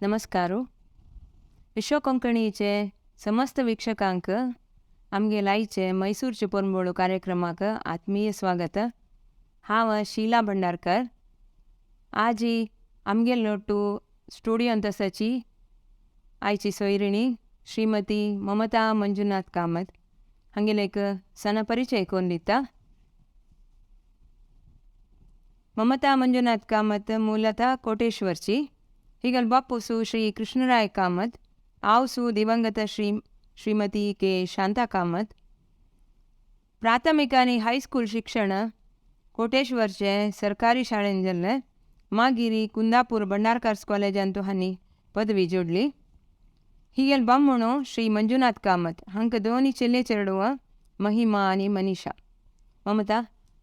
नमस्कारू. विश्व कोंकणीचे समस्त वीक्षकांक आमगे लाईचे मैसूरचे पोरंबोळू कार्यक्रमाक आत्मीय स्वागत. हांव शीला भंडारकर. आज आमगे लोटू स्टुडियोंत आसाची आयची सोयरिणी श्रीमती ममता मंजुनाथ कामत हांगेले एक सण परिचय करून दिता. ममता मंजुनाथ कामत ಮೂಲತಃ ಕೋಟೇಶ್ವರ್ಚಿ. ಹೀಗಲ್ ಬಾಪುಸು ಶ್ರೀ ಕೃಷ್ಣರಾಯ ಕಾಮತ್, ಆವ್ಸು ದಿವಂಗತ ಶ್ರೀಮತಿ ಕೆ ಶಾಂತಾ ಕಾಮತ್. प्राथमिक आणि हायस्कूल शिक्षण कोटेश्वरचे सरकारी शाळेन जाल्लें. मागीर कुंदापूर भंडारकार्स कॉलेजांत हांणी पदवी जोडली. हिगेल बामणो श्री मंजुनाथ कामत हांकां दोनी चेले चेडूं महिमा आनी मनीषा. ममता,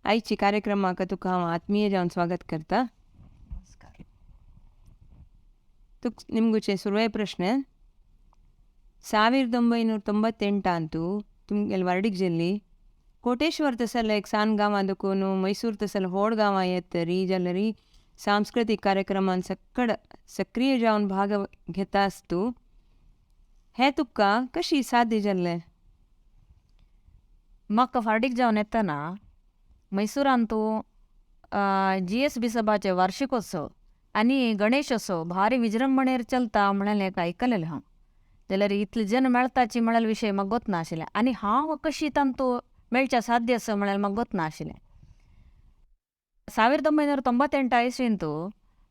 आयची कार्यक्रमाक तुका हांव आत्मीय जावन स्वागत करता. ನಿಮಗುಚೆ ಸುರುವೆ ಪ್ರಶ್ನೆ. 1998 तुमगेल वार्डीक गेल्ली. कोटेश्वर तसल एक सान गांवां दुखून मैसूर तसल व्हड गांवां येतरी जाल्यार सांस्कृतीक कार्यक्रमान सक्रिय जावन भाग घेतास तूं. हें तुका कशी साध्य जाल्लें? म्हाका फाटीक जावन येतना मैसूरांतू GSB सभाचे वार्षिकोत्सव आनी गणेशोत्सव भारी विजृंभणेर चलता म्हणलें एक आयकलेलें हांव. जाल्यार इतले जन मेळटाची म्हळ्यार विशय म्हाका गोत ना आशिल्लें आनी हांव कशी तांतू मेळच्या साध्य आसा म्हळ्यार म्हाका गोत ना आशिल्लें. 1998 इसवींतू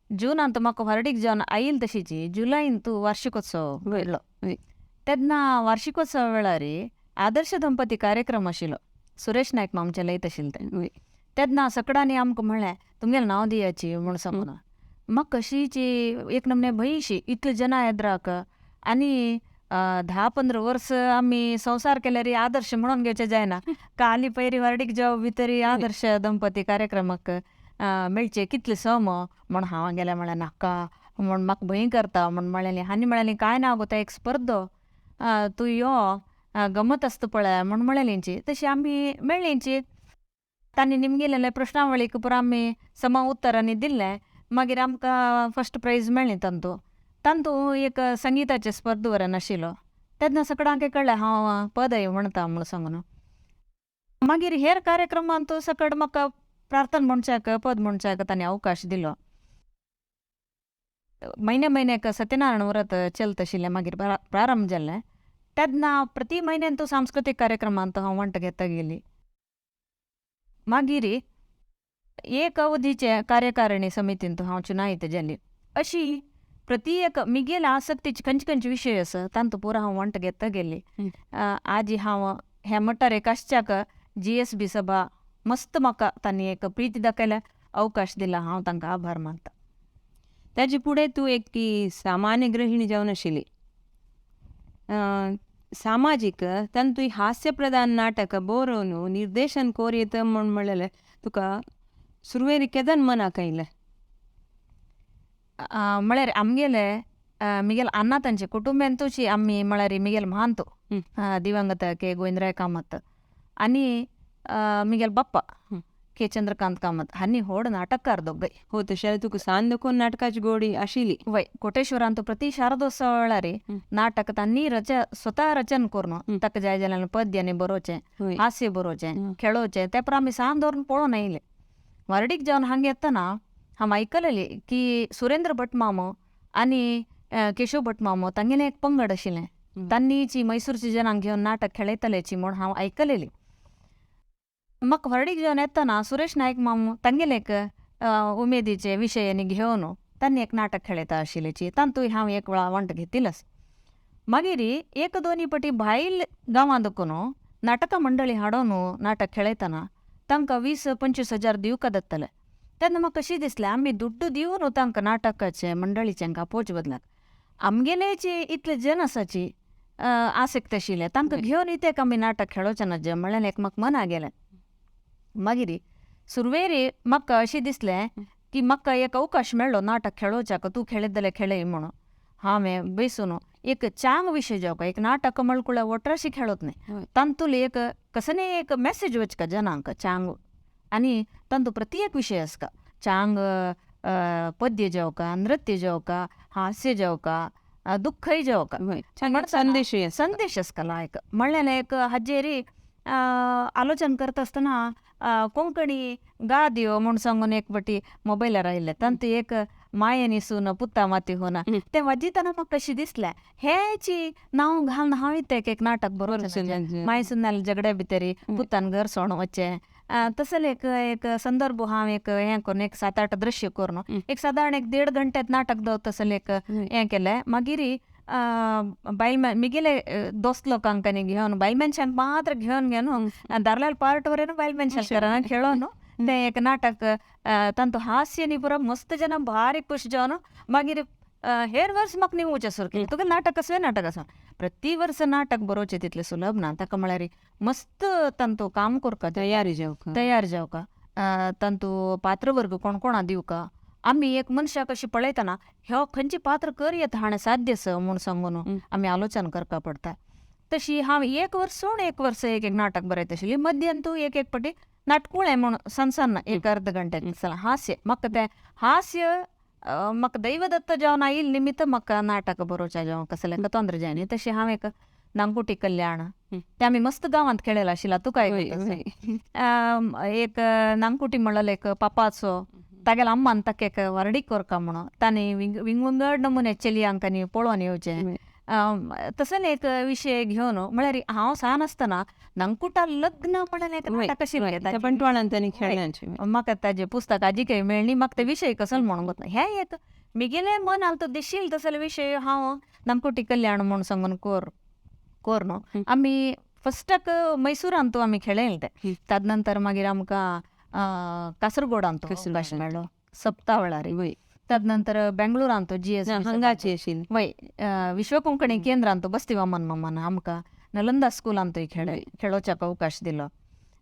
जूनांत म्हाका फाटीक जावन आयिल्ल तशीची जुलयांतू वार्षिकोत्सव घडलो. तेन्ना वार्षिकोत्सवा वेळार आदर्श दंपती कार्यक्रम आशिल्लो. सुरेश नायक मामचे लयत आशिल्ले ते. तेन्ना सकडांनी आमकां म्हणलें तुमगेलें नांव दियाची म्हूण सांगून. म्हाका कशीची एक नमने भंयशी इतले जना येद्राक आनी 10-15 वर्स आमी संवसार केल्यार आदर्श म्हणून घेवचें जायना का हालीं पयरी वार्डीक जावं भितर आदर्श दंपती कार्यक्रमाक मेळचे कितले सम म्हण हांव गेलें. म्हळ्यार नाका म्हण म्हाका भंय करता म्हण म्हळें. हांणी म्हळें कांय ना गो, तो एक स्पर्धो, तूं यो गमत आसता पळय म्हण म्हळेलींची. तशी आमी मेळ्ळींची. तांणी निमगेलेले प्रश्नावळीक पुरो आमी सम उत्तरांनी दिल्लें. मागीर आमकां फस्ट प्रायज मेळ्ळें. तांतू एक संगीताचे स्पर्ध वरन आशिल्लो. तेन्ना सकडांक कळ्ळें हांव पदय म्हणटा म्हूण सांगून. मागीर हेर कार्यक्रमांत सकड म्हाका प्रार्थना म्हणच्याक पद म्हणच्याक तांणी अवकाश दिलो. म्हयन्याक सत्यनारायण व्रत चलत आशिल्लें मागीर प्रारंभ जाल्लें. तेन्ना प्रति म्हयन्यान सांस्कृतीक कार्यक्रमांत हांव वांटो घेता गेली. मागीर एक अवधीचे कार्यकारिणी समितींत हांव चुनायित जाली. अशी प्रति एक मिगेल आसक्तीचे खंयचे विशय आसा तांतू पुरो हांव वांटो घेता गेली. आज हांव हे म्हणटार एक आश्च्याक GSB सभा मस्त म्हाका तांणी एक प्रीती दाखयल्या, अवकाश दिला. हांव तांकां आभार मानता. ताजे फुडें तूं एक सामान्य गृहिणी जावन आशिल्ली. सामाजीक तांतूय हास्यप्रधान नाटक बरोवन निर्देशन कोर येता म्हूण म्हणलेलें तुका सुरवेरी केदन मनाक आयलें? म्हळ्यार आमगेले मिगेल अण्णा तांचे कुटुंबांतूची आमी म्हळ्यार मिगेल महांतू दिवंगत के गोविंदराय कामत आनी मिगेल बाप्पा के चंद्रकांत कामत हांणी व्हड नाटककार दोगय. हो, तशें तुका सान देखून नाटकाची गोडी आशिल्ली. वय कोटेश्वरांत प्रति शारदोत्सवा वेळार नाटक तांणी स्वता रचन करून ताका जाय जाल्यार पद्य आनी बरोवचें, हास्य बरोवचें, खेळोवचें ते पर आमी सान धरून पळोवन आयले. वार्डीक जावन हांगा येतना हांव आयकलेली की सुरेंद्र भट मामो आनी केशव भट मामो तांगेलें एक पंगड आशिल्लें. तांणीची मैसूरच्या जनांक घेवन नाटक खेळयतलेची म्हूण हांव आयकलेली. म्हाका वार्डीक जावन येतना सुरेश नायक मामो तांगेले एक उमेदीचे विशयांनी घेवन तांणी एक नाटक खेळयता आशिल्लेची. तांतूय हांव एक वेळा वांटो घेतिलास. मागीर 1-2 पटी भायल गांवां दुखून नाटका मंडळी हाडून नाटक खेळयतना तांकां 20-25 हजार दिवका दत्तले. तेन्ना म्हाका कशी दिसलें आमी दुड्ड दिवन तांकां नाटकाचे मंडळीचे आपोवचे बदलाक आमगेलेची इतले जन आसाची आसक्त आशिल्ले तांकां घेवन इतेक आमी नाटक खेळोवचें ना जे म्हणलें एक म्हाका मना गेलें. मागीर सुरवेरी म्हाका अशें दिसलें की म्हाका एक अवकाश मेळ्ळो नाटक खेळोवच्याक, तूं खेळयत जाल्यार खेळय म्हणून. हांवें बेसून एक चांग विशय जावका एक नाटक मळकुळे वट्राशी खेळत न्ही तांतूल एक कसने एक मेसेज वचका जनांक चांग आनी तांतू प्रत्येक विशय आसका. चांग पद्य जेवका, नृत्य जेवका, हास्य जेवका, दुःखय जेवका. संदेश संदेश असकला एक म्हणल्याने एक हजेरी आलोचन करत असताना कोंकणी गाद्यो म्हण सांगून एक बटी मोबायलार आयिल्ले तांत एक मायेनी सून पुत्ता माती होना ते वाजिताना म्हाका कशी दिसल्या हेची नांव घालून हांव एक नाटक बरोवचें माय सुनाल झगड्या भितरी पुत्तान घर सोडून वचचें. तसले एक संदर्भ हांव एक हें करून एक 7-8 दृश्य करून एक साधारण एक 1.5 घंट्यात नाटक दवर तसले एक हें केलें. मागीर मिगेले दोस्त लोकांकनी घेवन बायल मनशांक मात्र घेवन दारलाल पार्ट वरेन बायल मनशां खेळोन ते एक नाटक तांतो हास्य न्ही पुरो मस्त जन भारी खुश जावन मागीर हेर वर्स म्हाका निवचें सुरू केलें. तुका नाटक कसलें नाटक आसा प्रति वर्स नाटक बरोवचें तितलें सुलभ ना. ताका म्हळ्यार मस्त तांतो काम करता तयार जावका तांतो पात्र वर्ग कोण कोणा दिवका. आमी एक मनशाक अशी पळयतना ह्यो खंयची पात्र कर येता हाणें साध्य स म्हूण सांगून आमी आलोचन करपा पडटा. तशी हांव एक वर्स एक नाटक बरयत आशिल्ली. मध्यांतू एक पाटी नाटकुळें म्हूण सनसन एक अर्ध घंट्याक हास्य म्हाका तें हास्य म्हाका दैवदत्त जावन आयिल्ले निमित्त म्हाका नाटक बरोवचें जावं कसलें तोंदर जायनी. तशें हांव एक नांगपुटी कल्याण ते आमी मस्त गांवांत खेळेला आशिल्ला. तुका एक नांगपुटी म्हणलेलो एक पापाचो तागेल्या अम्मान ताका एक वर्डीक करका म्हणून तांणी विंगड नमुने चलयांकांनी पळोवन येवचें. तसले एक विशय घेवन म्हळ्यार हांव सान आसतना नांगकुटा लग्न म्हणून एक नाटक आशिल्लें पंटवाळान तांणी खेळ्ळें. म्हाका ताजें पुस्तक आजिकय मेळ्ळी. म्हाका ते विशय कसलो म्हणून वता हें एक मिगेले मन हाल तो दिशील तसले विशय हांव नांगकुटी कल्याण म्हूण सांगून कोर न्हू. आमी फस्टाक मैसूरांतू आमी खेळयलें तें. ताद नंतर मागीर आमकां कासरगोडांतू मेळ्ळो सप्तावळारी. ताद नंतर बेंगळुरांतू GS हांगाची आशिल्ली वय विश्व कोंकणी केंद्रांतू बस्ती वामन मामान आमकां नलंदा स्कुलांतूय खेळोवच्याक अवकाश दिलो.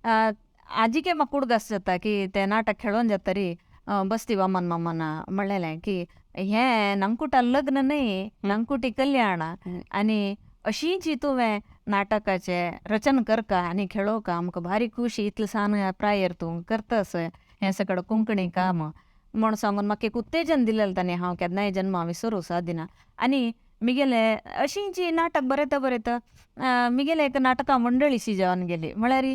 आजिके म्हाका उडगास जाता की तें नाटक खेळोन जातरी बस्ती वामन मामान म्हणलेलें की हें नांगकुटा लग्न न्हय नांगकुटी कल्याण आनी अशींच तुवें नाटकाचें रचन करका आनी खेळोवका आमकां भारी खुशी इतलें सान प्रायर तूं करतास हें सगळें कोंकणी काम म्हूण सांगून म्हाका एक उत्तेजन दिलेलें ताणें हांव केन्नाय जन्मा विसरूंक दिना. आनी मिगेले अशींच नाटक बरयता मिगेले एक नाटकां मंडळीशी जावन गेली. म्हळ्यार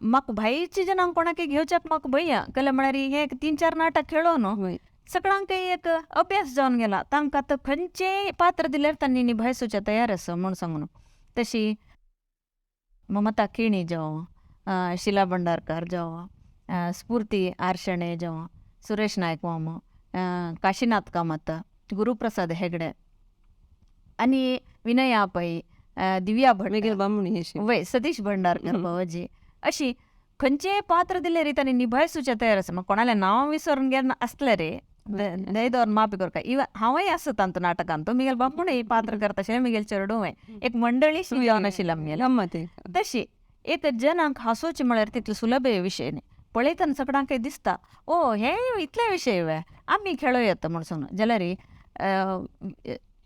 म्हाका भायरच्या जनांक कोणाकय घेवच्याक म्हाका भंय केलें. म्हळ्यार हें एक 3-4 नाटक खेळोन सगळ्यांक एक अभ्यास जावन गेला. तांकां आतां खंयचेय पात्र दिल्यार तांणी निभायसूचे तयार आसा म्हूण सांगून. तशी ममता केणी जावं शिला भंडारकार जावं स्फूर्ती आरशणे जावं सुरेश नायक वाम काशीनाथ कामत गुरुप्रसाद हेगडे आनी विनया पै दिव्या बामणी वय सतीश भंडारकर बाबाजी अशी खंयचेय पात्र दिल्यार तांणी निभायसूचे तयार आसा. म्हाका कोणालें नांव विसरून गेलें आसलें रे दयदोर माफी करता. इवन हांवय आसा तांतो नाटकांत मिगेल बामणूय पात्र करता आशिल्लें मिगेल चेडूय एक मंडळी जावन आशिल्लें आमगेलें. तशी एक जनांक हांसोवचें म्हळ्यार तितलो सुलभ विशय न्ही. पळयतना सगळ्यांकय दिसता ओ हे इतले विशय वे आमी खेळो येता म्हूण सांगून जाल्यार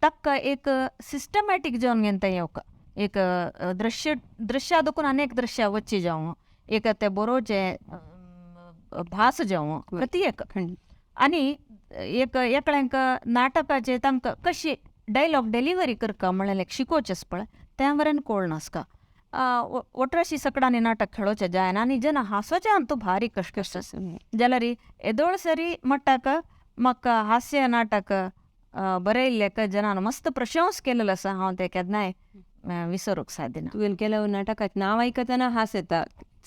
ताका एक सिस्टमॅटीक जावन घेवन तें येवका एक दृश्या देखून आनीक दृश्या वच्ची जावं एक तें बरोवचें भास जावं प्रति एक आनी एक एकल्यांक नाटकाचें तांकां कशी डायलॉग डेलिव्हरी करता म्हळ्यार एक शिकोवचें पळय त्या वरेन कळना आसता. ಒಟ್ರಾಶಿ ಸಕಡಾನಿ ನಾಟಕ खेळोचे जायना आनी जेन्ना हांसोचें आनी तूं भारी कश्ट जाल्यार येदोळ सरी मट्टाक म्हाका हास्य नाटक बरयल्लें जनान मस्त प्रशंस केलेलो आसा. हांव तें केन्नाय विसरूंक सादिना. तुवें केल्या नाटकाचें नांव आयकतना हांस येता.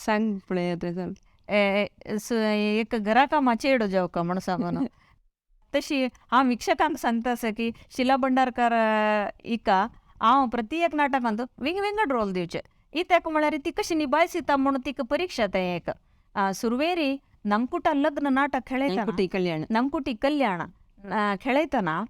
सांग पळय एक घरा कामा चेडो जेवका म्हूण सांगून. तशी हांव विक्षकांक सांगता आसा की शिला भंडारकार हिका हांव प्रति एक नाटकांत विंगड रोल दिवचे. ही तेका म्हळ्यार ती कशी निभायसिता म्हणून तिका परीक्षा तें एक सुरवेरी नांगकुटा लग्न नाटक खेळयतना नांगकुटी कल्याण खेळयतना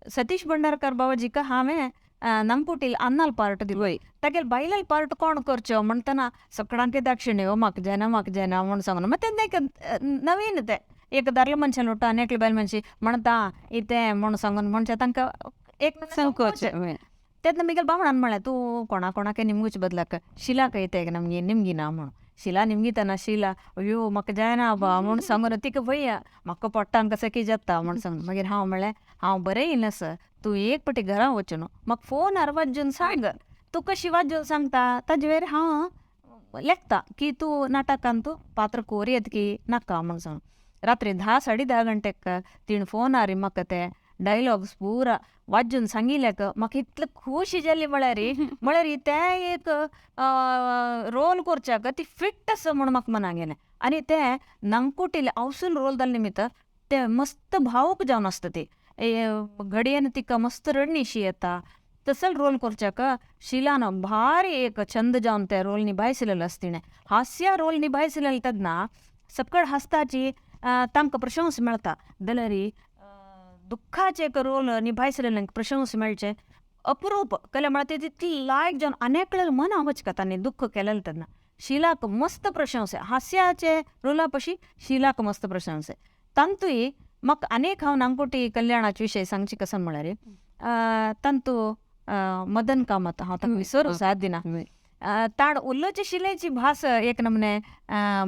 सतीश भंडारकार बाबाजीक हांवें नांगकुटी अन्नाल पार्ट दिलो. तागेले बायलाल पार्ट कोण करच्यो म्हणटना सगळ्यांक दाक्षिण्य म्हाका जायना म्हूण सांगून मागीर तें नवीन तें एक दादले मनशान उठा आनी एकली बायल मनशी म्हणटा इतें म्हूण सांगून म्हणचे तांकां एक संकोच तेन्ना मिगेल बामणान म्हळें तूं कोणाकय निमगुचे बदलाक शिलाक येते नमगे निमगी ना म्हूण शिला निमगीतना शिला अयो म्हाका जायना बा म्हूण सांगून तिका भैया म्हाका पोट्टान कसं की जाता म्हूण सांगून मागीर हांव म्हणलें हांव बरें येयलें सर तूं एक पाटी घरा वचून म्हाका फोनार वाजून सांग तूं कशी वाजून सांगता ताजे वेर हांव लेखता की तूं नाटकान तूं पात्र कोर येत की नाका म्हूण सांग रात्री 10-10:30 गंटेक तिणें फोनार म्हाका ते डायलॉग्स पुरा वाजून सांगिल्ल्याक म्हाका इतलें खुशी जाली म्हळ्यार ते एक रोल करच्याक ती फिट आसा म्हूण म्हाका मनाक गेलें आनी ते नंकुटीले अवसूल रोल जाल्ले निमित्त ते मस्त भावूक जावन आसता ती घडयेन तिका मस्त रडणीशी येता तसल रोल करच्याक शिलान भारी एक छंद जावन ते रोल निभायसिलेलो आसा तिणें हास्य रोल निभायसिलेलो तेन्ना सकड हसताची तांकां प्रशंस मेळटा जाल्यार दुख्खाचे एक रोल निभायसिलेल्यांक प्रशंस मेळचे अपुरूप केले म्हळ्यार ते तितली लायक जावन अनेकळे मन आवचका तांणी दुख्ख केलेलें तेन्ना शिलाक मस्त प्रशंस हास्याचे रोला पशी शिलाक मस्त प्रशंस तांतूय म्हाका आनीक हांव नांगपुटी कल्याणाचे विशय सांगची कसन म्हळ्यार तांतू मदन कामत हांव ताका विसरूं साथ दिना ताण उल्लोचे शिलेची भास एक नमने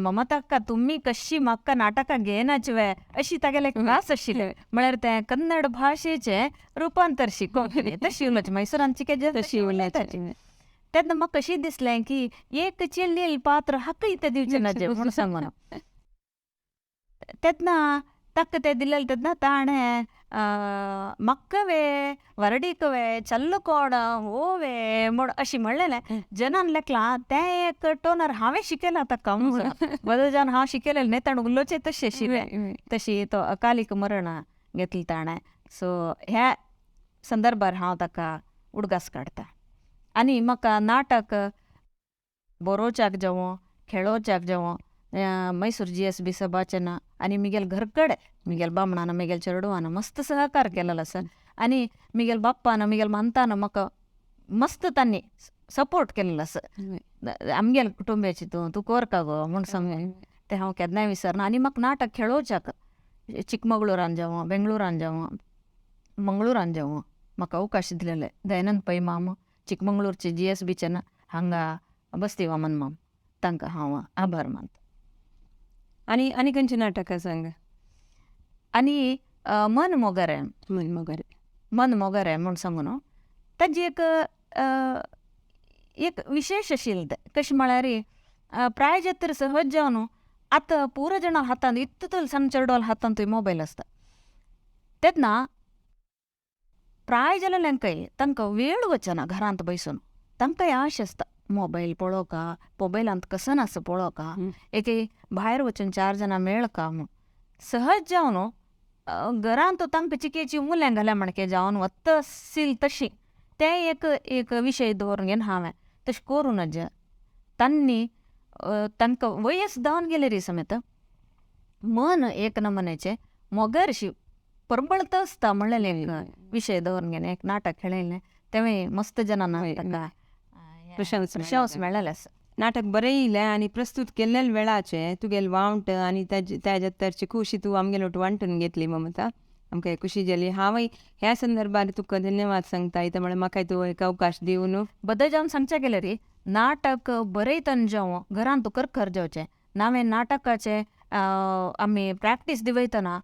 ममताक्का तुम्ही कशी म्हाका नाटकां घेनाच वे अशी तागेले भास आशिल्ले म्हळ्यार ते कन्नड भाशेचे रुपांतर शिकोवन तशी उलोवचें मैसूरान चिके तशी उलयताची तेन्ना म्हाका कशी दिसलें की एक चिल्लील पात्र हक्क इथे दिवचें नजे म्हूण सांगून तेन्ना ताका ते दिलेले तेन्ना ताणें मक्कवे वरडीकवे चल्लकोण ओवे म्हूण अशी म्हणलेलें जनान लेखलां तें एक टोनर हांवें शिकयलां ताका बदल जावन हांव शिकयलेलें न्ही ताणें उलोवचें तशें आशिल्लें तशी तो अकालीक मरण घेतलें ताणें सो ह्या संदर्भार हांव ताका उडगास काडटां आनी म्हाका नाटक बरोवच्याक जावं खेळोवच्याक जावं मैसूर GSB सभाचें आनी मिगेल घरकडे मिगेल बामणान मिगेल चेडवान मस्त सहकार केलेलो आसा आनी मिगेल बाप्पान मिगेल मानतान म्हाका मस्त तांणी सपोर्ट केलेलो आसा आमगेल कुटुंबाची तूं कोरका गो म्हूण सांगून ते हांव केन्नाय विसरना आनी म्हाका नाटक खेळोवच्याक चिकमंगळूरान जावं बेंगळूरान जावं मंगळूरान जावं म्हाका अवकाश दिलेले दयानंद पै माम चिकमंगळूरचे GSBचे हांगा बस्ती वामन माम तांकां हांव आभार मानता आनी खंयचीं नाटकां सांग आनी मन मोगरे मन मोगरे म्हूण सांगून ताजी एक विशेश आशिल्लें तें कशें म्हळ्यार प्रायजत्तर सहज जावन आतां पुरो जाणां हातांत इतलो सಣ್ಣ चेडवाल हातांत मोबायल आसता तेन्ना प्राय जाल्ल्यांकय तांकां वेळ वचना घरांत बसून तांकांय आश आसता मोबायल पळोवका मोबायलांत कसन आसा पळोवका एक भायर वचून 4 जाणां मेळका म्हूण सहज जावन घरांत तांकां चिकेची मुल्यांक घाल्या म्हणके जावन वता आसली तशी ते एक विशय दवरून घेवन हांवें तशें करूं नज तांणी तांकां वयस जावन गेले रे समेत मन एक नमनेचें मोगरशी परबळत आसता म्हणलेलें विशय दवरून घेवन एक नाटक खेळयलें तेवें मस्त जनांना ताका प्रशंस मेळ्ळेलें आसा नाटक बरें येयलें आनी प्रस्तूत केल्लेल्या वेळाचें तुगेलें वावंट आनी ताज्या तरची खुशी तूं आमगेलो वांटून घेतली ममता आमकां खुशी जाली हांवय ह्या संदर्भार तुका धन्यवाद सांगता इता म्हळ्यार म्हाकाय तूं एक अवकाश दिवन बदल जावन सांगचें गेलें रे नाटक बरयतना जावं घरान तुका खर जावचें हांवें नाटकाचें आमी प्रॅक्टीस दिवयतना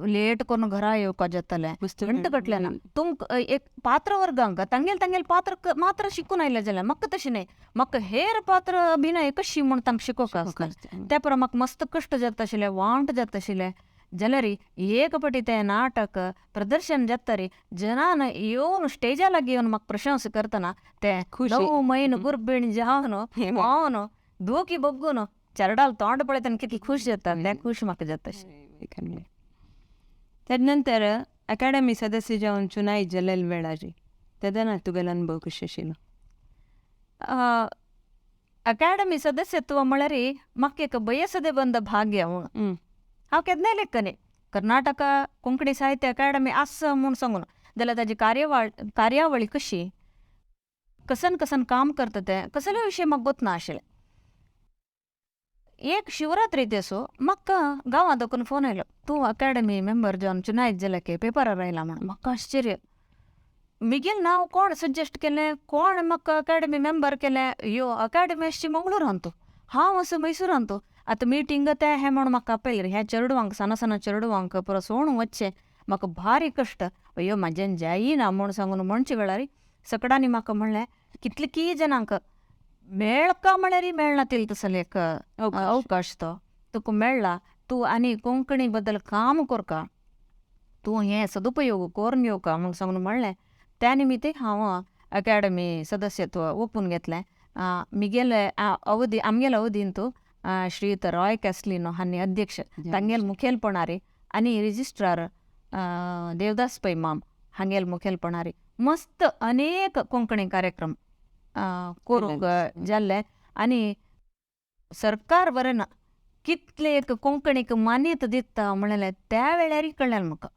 लेट करून घरा येवपा जातालें घंट कटलें ना तुमकां एक पात्र वर्गांक तांगेल पात्र मात्र शिकून आयलें जाल्यार म्हाका तशें न्ही म्हाका हेर पात्र अभिनय कशी म्हूण तांकां शिकोवपाक आसता त्या पर म्हाका मस्त कश्ट जाता आशिल्लें वांट जाता आशिल्लें जाल्यार एक पाटी तें नाटक प्रदर्शन जाता रे जनान येवन स्टेजा लागी येवन म्हाका प्रशंस करतना ते 9 महिने गुरबीण जावन पावन दोकी बग्गून चेरडाल तोंड पळयतना कितली खूश जाता तें खूश म्हाका जाता तदनंतर अकाडेमी सदस्य जावन चुनाय जाल्ले वेळाची तेदना तुगेलो अनुभव कशें आशिल्लो अकाडेमी सदस्यत्व म्हळ्यार म्हाका एक बयसदे बंद भाग्य म्हूण हांव केन्नाय लेखनी कर्नाटका कोंकणी साहित्य अकाडेमी आसा म्हूण सांगून जाल्यार ताजी कार्यावळी कशी कसन काम करता तें कसले विशय म्हाका गोत ना आशिल्लें एक शिवरात्री दिसो म्हाका गांवांत दोकून फोन आयलो तूं अकाडेमी मेंबर जावन चुनायत जाल्यार के पेपरार आयला म्हण म्हाका आश्चर्य मिगेल नांव कोण सजेस्ट केलें कोण म्हाका अकाडेमी मेंबर केलें यो अकाडेमी आसची मंगळूरांत तूं हांव असं मैसूरांतो आतां मिटींग ते हें म्हण म्हाका आपयलें ह्या चेडवांक सना चेडवांक परत सोडून वच्चें म्हाका भारी कश्ट अय्यो म्हाज्यान जायना म्हूण सांगून म्हणचे वेळार सकडांनी म्हाका म्हणलें कितले जनांक मेळका म्हळ्यार मेळना तिल तसले एक अवकाश तो तुका मेळ्ळा तूं आनी कोंकणी बद्दल काम करका तूं हें सदुपयोग करून येवका म्हूण सांगून म्हणलें. त्या निमित्त हांव अकॅडमी सदस्यत्व ओपून घेतलें. आमगेले अवधीन तूं श्रीयुत रॉय कॅस्लिनो हांणी अध्यक्ष तांगेल मुखेलपणारी आनी रिजिस्ट्रार देवदास पै माम हांगेल मुखेलपणारी मस्त अनेक कोंकणी कार्यक्रम करूंक जाल्ले. आनी सरकार बरें ना कितले एक कोंकणीक मान्यता दिता म्हणलें त्या वेळार कळ्ळें म्हाका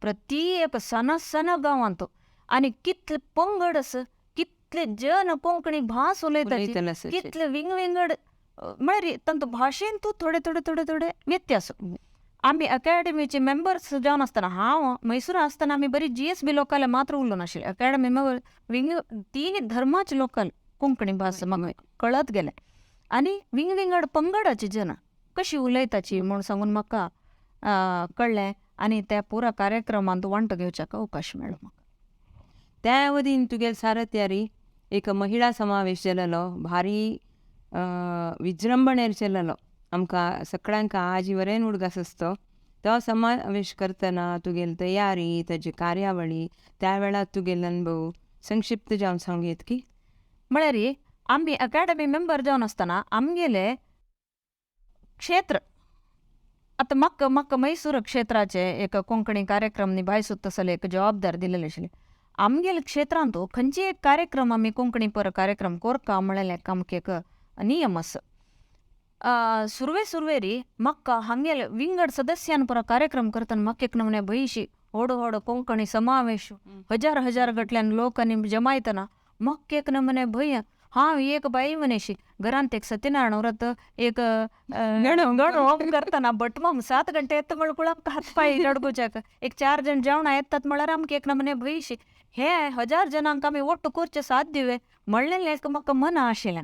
प्रती एक सण गांवांत आनी कितले पंगड कितले जन कोंकणी भास उलयता कितले विंगड म्हळ्यार तांचो भाशेन तूं थोडे व्यत्यास. आमी अकॅडमीचे मेंबर्स जावन आसतना हांव मैसूरा आसतना आमी बरी GSB लोकल मात्र उरलो नाशिल्ले अकॅडमी मेंबर तिनी धर्माचे लोकल कोंकणी भास म्हाका कळत गेलें. आनी विंगड पंगडाची जन कशी उलयताची म्हूण सांगून म्हाका कळ्ळें. आनी त्या पुरा कार्यक्रमांत वांटो घेवच्याक अवकाश मेळ्ळो म्हाका. त्या अवधीन तुगेले सारथ्यारी एक महिळा समावेश जाल्लो भारी विजृंभणेर जाल्लो आमकां सगळ्यांक आजी वरेन उडगास आसतो तो समावेश करतना तुगेली तयारी ताजी कार्यावळी त्या वेळार तुगेले अनुभव संक्षिप्त जावन सांगीत की. म्हळ्यार आमी अकॅडमी मेंबर जावन आसतना आमगेले क्षेत्र आतां म्हाका मैसूर क्षेत्राचे एक कोंकणी कार्यक्रम निभायसूं तसले एक जबाबदार दिलेली आशिल्ली. आमगेले क्षेत्रांत खंयचे एक कार्यक्रम आमी कोंकणी पर कार्यक्रम करका म्हणलें आमकां एक नियम आसा. सुरवेरी म्हाका हांगेले विंगड सदस्यान पर कार्यक्रम करतना म्हाका एक नमने भयशी व्हड कोंकणी समावेश हजार गटल्यान लोक आनी जमायतना म्हाका एक नमने भंय. हांव एक बाई मनीशी घरांत एक सत्यनारायण व्रत एक गणो करतना भटमाम 7 गंटे येता म्हळ्यार आमकां हातपाय रडगुच्याक एक 4 जण जेवणां येतात म्हळ्यार आमकां एक नमने भयशी हे 1000 जनांक आमी वट्ट करचें साध्य वे म्हणलेलें म्हाका मना आशिल्लें.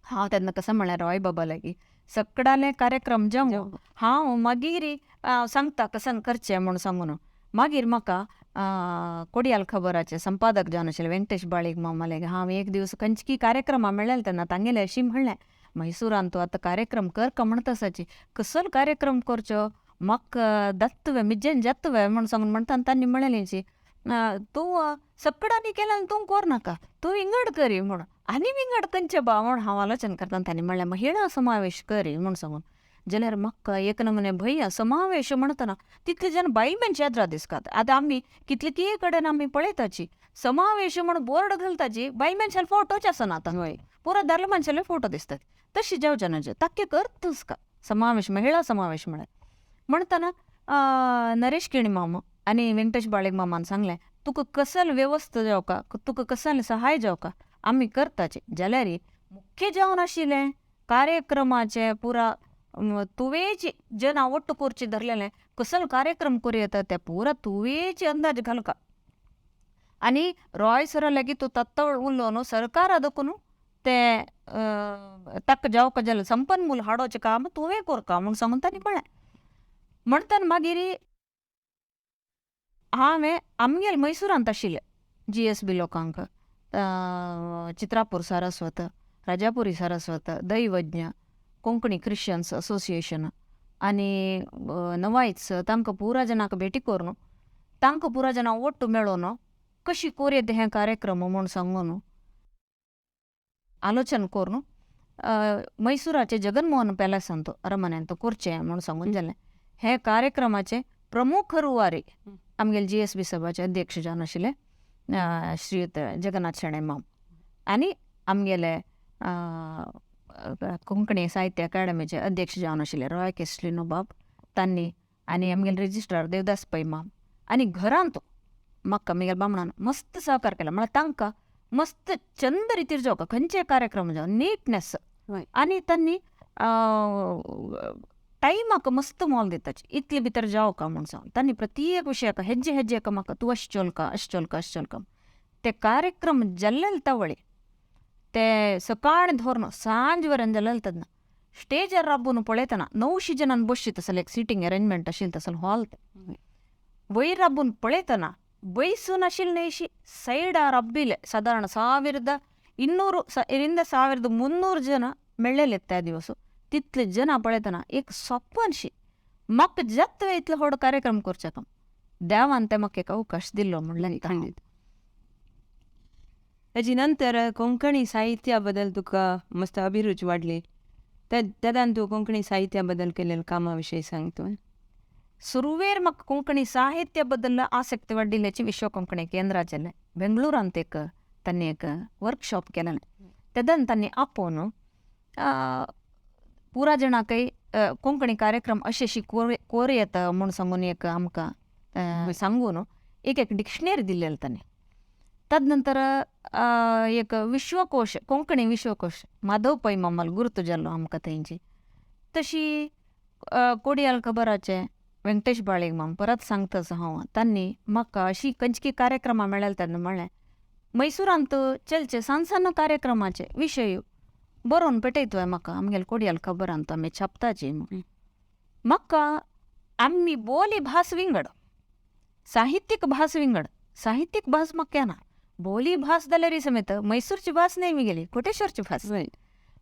हांव तेन्ना कसं म्हळ्यार हय बाबा लागी सगळ्याले कार्यक्रम जावं हांव मागीर सांगता कसन करचें म्हूण सांगून मागीर म्हाका कोडियाल खबराचे संपादक जावन आशिल्ले वेंकटेश बाळीक मामाले हांव एक दिवस खंयची कार्यक्रमां मेळ्ळेले तेन्ना तांगेले अशी म्हणलें मैसूरांत तूं आतां कार्यक्रम करका म्हणटा आसाची कसलो कार्यक्रम करचो म्हाका दत्तवे मिज्जेन जातवे म्हूण सांगून म्हणटा तांणी म्हणलेलीची तूं सगळ्यांनी केलें तूं करनाका तूं विंगड करी म्हूण आनी विंगड खंयचे बा म्हूण हांव आलोचन करता. तांणी म्हणलें महिळा समावेश करी म्हूण सांगून जाल्यार म्हाका एक नमने भंय समावेश म्हणटना तितले जन बायल मनशां येद्रा दिसतात. आतां आमी कितले कडेन आमी पळयताची समावेश म्हूण बोर्ड घालताची बायल मनशाले फोटोच आसना आतां पुरो दादले मनशाले फोटो दिसतात तशी जावचे नजे ताक्के करतस का समावेश महिळा समावेश म्हणटना नरेश केणी मामा आनी वेंकटेश बाळीक मामान सांगलें तुका कसल वेवस्था जावका तुका कसल सहाय जावका आमी करताचे. जाल्यार मुख्य जावन आशिल्लें कार्यक्रमाचे पुरा तुवेची जन आवट्ट करची धरलेलें कसल कार्यक्रम करूं येता ते पुरा तुवेची अंदाज घालका आनी रॉय सरा लेगीत तूं तत्तवळ उरलो न्हू सरकार ಅದಕ್ಕೂ ते तक जावका जाल्यार संपन्मूल हाडोचें काम तुवें करका म्हूण सांगून तांणी म्हळें. म्हणटना मागीर हांवें आमगेले मैसूरांत आशिल्ले GSB लोकांक चित्रापूर सारस्वत राजापुरी सारस्वत दैवज्ञ कोंकणी क्रिश्चियन्स असोसिएशन आनी नवायच तांकां पुरा जनांक भेटी करून तांकां पुरा जनां ओट्ट मेळोन कशी कोरयेत हें कार्यक्रम म्हूण सांगून आलोचन करून मैसूराचे जगनमोहन पॅलसांत अरमन्यांत करचें म्हूण सांगून जालें. हे कार्यक्रमाचे प्रमुख रुवारी आमगेले GSB सभाचे अध्यक्ष जावन आशिल्ले श्रीयुत जगन्नाथ शेणे माम आनी आमगेले कोंकणी साहित्य अकादमीचे अध्यक्ष जावन आशिल्ले रॉय कॅस्लिनो बाब तांणी आनी आमगेले रजिस्ट्रार देवदास पै माम आनी घरांत म्हाका आमगेल्या बामणान मस्त सहकार केला म्हळ्यार तांकां मस्त चंद रितीर जावका खंयचे कार्यक्रम जावं नीटनेस आनी तांणी टायमाक मस्त मोल दिताची इतले भितर जावका म्हूण सांगून तांणी प्रत्येक विशयाक हेज्जे म्हाका तूं अशें चलका ते कार्यक्रम जाल्ले तावळे ते सकाळी धोरण सांजवरेन जाल्यार स्टेजर राबून पळयतना 900 जणांनी बसची तसले एक सिटींग अरेंजमेंट आशिल्लें तसलो हॉल ते वयर राबून पळयतना बयसून आशिल्ले अशी सैडार रब्बिले साधारण 1200 ಜನ ಮೆಳ್ಳೆಲೆ त्या दिवस तितले जन पळयतना एक सोपनशी म्हाका जत्वे इतलो व्हड कार्यक्रम करचेका देवान ते म्हाका एक अवकाश दिल्लो म्हणलें खंडीत. ताजी नंतर कोंकणी साहित्या बद्दल तुका मस्त अभिरुच वाडली. तेदान तूं कोंकणी साहित्या बद्दल केलेल्या कामाविषयी सांग तूं. सुरवेर म्हाका कोंकणी साहित्या बद्दल आसक्ती वाडिल्ल्याची विश्व कोंकणी केंद्राचेले बेंगळूरांत तांणी एक वर्कशॉप केलेलें. तेदान तांणी आपोवन पुरा जाणांकय कोंकणी कार्यक्रम अशी कोर येता म्हूण सांगून एक आमकां सांगून एक डिक्शनरी दिल्लेलो तांणी. तद नंतर एक विश्वकोश कोंकणी विश्वकोश माधव पै मम्माल गुर्तू जाल्लो आमकां तेंची. तशी कोडयाल खबराचे वेंकटेश बाळेग माम परत सांगताच हांव तांणी म्हाका अशी खंयची कार्यक्रमां मेळ्ळे तेन्ना म्हणलें मैसूरांत चलचे सान कार्यक्रमाचे विशय बरोवन पेटयतोय म्हाका आमगेले कोडयाल खबरांत आमी छापताची म्हाका आमी बोली भास विंगड साहित्यीक भास विंगड साहित्यीक भास म्हाका येना बोली भास जाल्यार समेत मैसूरची भास नाही गेली कोटेश्वरची भास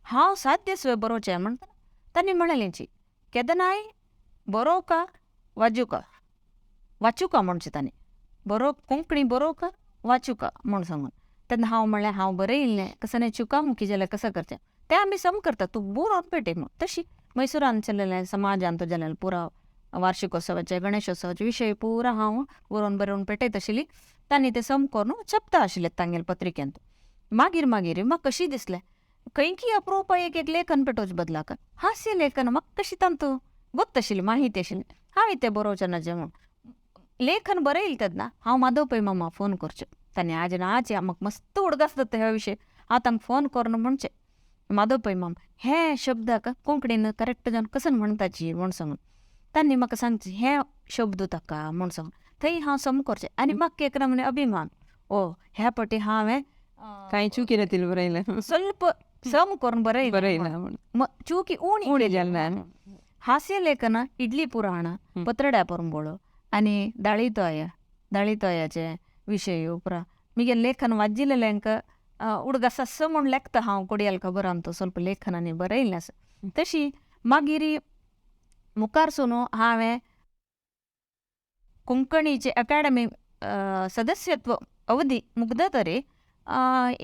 हांव साध्यस्वे बरोवचें म्हणटा तांणी म्हणलेंची केदनाय बरोवका वाचुका म्हणचे तांणी कोंकणी बरोवका वाचुका म्हूण सांगून तेन्ना हांव म्हणलें हांव बरयल्लें कसं चुकामुखी जाल्यार कसं करचें तें आमी सम करता तूं बरोवन पेटय म्हूण. तशी मैसूरांत चल्लेलें समाजांत जालें पुरा वार्षिकोत्सवाचे गणेशोत्सवाचे विशय पुरा हांव बरोवन पेटयत आशिल्ली. तांणी तें सम करून छापता आशिल्लें तांगेले पत्रिकेंत. मागीर म्हाका कशी दिसलें खंयकी अप्रूप एक लेखन पेटोवचे बदलाक हास्य लेखन म्हाका कशी तांतू गोत्त आशिल्ली माहिती आशिल्ली हांवें तें बरोवचें नजें म्हूण लेखन बरयलें तेन्ना हांव माधव पै मामा फोन करचें तांणी आज म्हाका मस्त उडगासता ह्या विशय हांव तांकां फोन करून म्हणचें माधव पै माम हे शब्दाक कोंकणीन करेक्ट जावन कसं म्हणटाची म्हूण सांगून तांणी म्हाका सांगचें हे शब्द ताका म्हूण सांगून थंय हांव सम करचें. आनी म्हाका एक नमुने अभिमान ह्या फावटी हांवें कांय चुकी नातिल्लें बरयलें स्वल्प सम करून बरयलां चुकी उणी जाल्ना. हास्य लेखन इडली पुराण पत्रड्या परंबोळो आनी दाळीतोयाचे विशय उपरा म्हगे लेखन वाजिल्लेंक उडगास म्हूण लेखता हांव कोडयाल खबरांत स्वल्प लेखनांनी बरयल्लें आसा. तशी मागीर मुखारसून हांवें कोंकणीचे अकाडेमी सदस्यत्व अवधी मुग्धतरी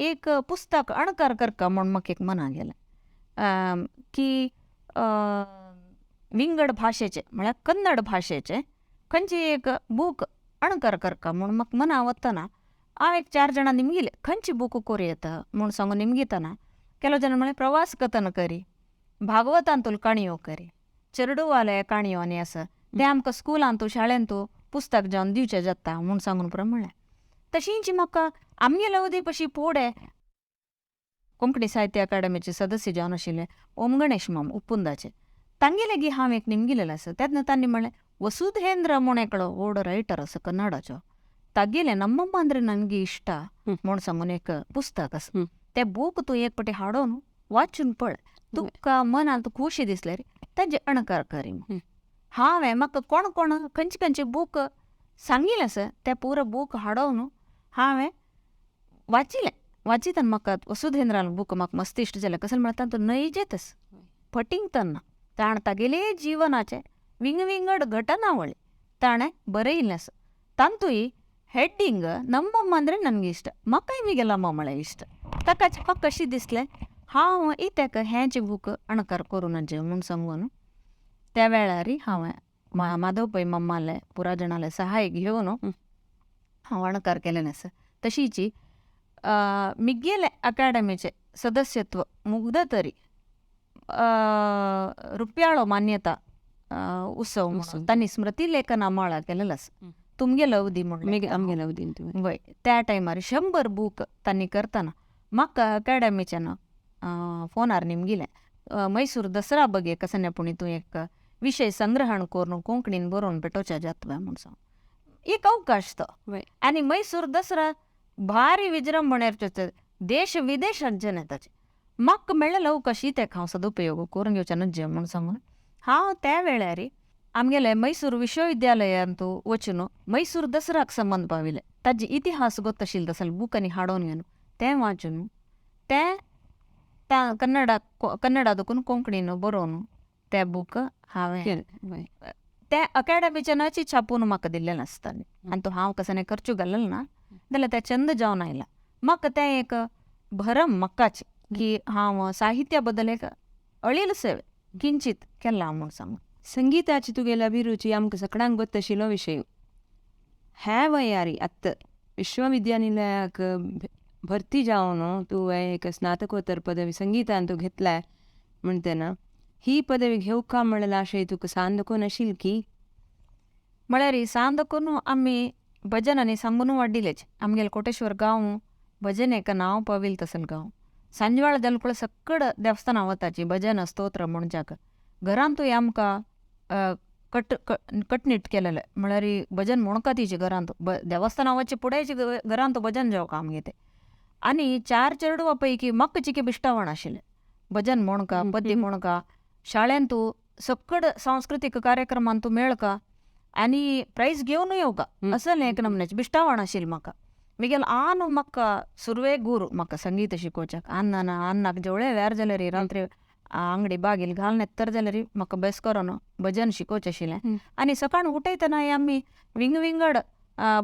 एक पुस्तक अणकार करका म्हूण म्हाका एक मना गेलें की विंगड भाशेचे म्हळ्यार कन्नड भाशेचे खंयची एक बूक अणकार करका म्हूण म्हाका मना वतना हांव एक 4 जाणां निमगिले खंयची बूक कोरी येता म्हूण सांगून निमगितना केलो जाणां म्हळें प्रवास कथन करी भागवतांतूल काणयो करी चेरडूवाले काणयो आनी आसा ते आमकां स्कुलांतू शाळेंतू पुस्तक जावन दिवचें जाता म्हूण सांगून पुरो म्हणलें. तशींच म्हाका आमगेले अवधी पशी फुडें कोंकणी साहित्य अकाडेमीचे सदस्य जावन आशिल्ले ओम गणेश माम उप्पुंदाचे तांगे लेगीत हांव एक निमगिलेलो आसा. तेन्ना तांणी म्हणलें वसुधेंद्र म्हूण एकलो व्हड रायटर आसा कन्नडाचो तागेलें नಮ್ಮಮ್ಮ ಅಂದ್ರೆ ನನಗೆ ಇಷ್ಟ म्हूण सांगून एक पुस्तक आसा तें बूक तूं एक पाटी हाडून वाचून पळय तुका मनांत खुशी दिसले रे ताजे अणकार करी. हांवें म्हाका कोण खंयचे बूक सांगिल्लें आसा तें पुरो बूक हाडून हांवें वाचितना म्हाका वसुधेंद्रान बूक म्हाका मस्त इश्ट जालें कसलें म्हणटा तातूंत नैजेतस फटिंगतना ताण तागेले जिवनाचे विंगड घटनावळी ताणें बरयल्लें आसा. तांतूय हेडिंग ನಮ್ಮಮ್ಮ ಅಂದರೆ ನನಗೆ ಇಷ್ಟ म्हाकाय म्हगेलो अम्मा म्हळ्यार इश्ट ताकाच म्हाका कशी दिसलें हांव इत्याक हेंच बूक अणकार करूं नजे म्हूण सांगून त्या वेळार हांवें माधव पै मम्माले पुरा जाणाले सहाय घेवन हांव अणकार केलेलें आसा. तशीच म्हगेले अकाडेमीचे सदस्यत्व मुग्धतरी रुपयाळो मान्यता उत्सव म्हणून तांणी स्मृती लेखना मळा केलेलो आसा. तुमगेलो अवधी म्हणून आमगेल्या अवधीन वय त्या टायमार 100 बूक तांणी करतना म्हाका अकाडेमीच्यान फोनार निमगिलें मैसूर दसरा बगे कसं पुणी तूं एक विशय संग्रहण करून कोंकणीन बरोवन पेटोवचें जातलें म्हूण सांग एक अवकाश तो. आनी मैसूर दसरा भारी विजृंभणेर देश विदेशात जण येताचे म्हाका मेळ्ळें अवकाश तेका हांव सदुपयोग करून घेवचें न्हय म्हूण सांगून हांव त्या वेळार आमगेले मैसूर विश्वविद्यालयांतू वचून मैसूर दसराक संबंध पाविले ताजे इतिहास ಗೊತ್ತशिल्ल तसले बुकांनी हाडून घेवन तें वाचून तें कन्नडादून कोंकणीन बरोवन ते बूक हांवें ते अकॅडमीच्यानाची छापून म्हाका दिल्लें आसतालें आनी तो हांव कसं खर्चू घाललें ना जाल्यार तें चंद जावन आयलां म्हाका तें एक भरम मक्काचें की हांव साहित्या बद्दल एक अळील सेव किंचित केलां म्हूण सांगून संगीताची तुगेली अभिरुची आमकां सगळ्यांक ಗೊತ್ತशिल्लो विशय ह्या वयारी आत्ता विश्वविद्यानिलयाक भरती जावन तुवें एक स्नातकोत्तर पदवी संगीतान तूं घेतल्या म्हणटना ही पदवी घेवका म्हणलें आशय तुका सांदकून आशिल्ली की म्हळ्यार सांदकून आमी भजनांनी सांगून वाडिल्लेच आमगेले कोटेश्वर गांव भजनेक नांव पाविल्लें तसलें गांव सांजवाळ जालें पळय सक्कड देवस्थानां वताची भजन स्तोत्र म्हणच्याक घरांतूय आमकां कटनीट केलेलें म्हळ्यार भजन म्हणका तिचे घरांत देवस्थानां वचे फुडेंच घरांत भजन जेवका आमगे तें आनी 4 चेडवां पैकी म्हाका चिके बिश्टावण आशिल्लें भजन म्हणका पद्य म्हणका शाळेंत तूं सक्कड सांस्कृतीक कार्यक्रमांत तूं मेळका आनी प्रायज घेवन येवका असलें एक नमन्याचें बिश्टावण आशिल्लें म्हाका मिगेल आन म्हाका सुरवेक गुरू म्हाका संगीत शिकोवच्याक अन्नाक जेवळे वेर जाल्यार रात्री अंगडी बागेल घालून येत तर जाल्यार म्हाका बेस करून भजन शिकोवचें आशिल्लें आनी सकाळ उठयतना आमी विंगड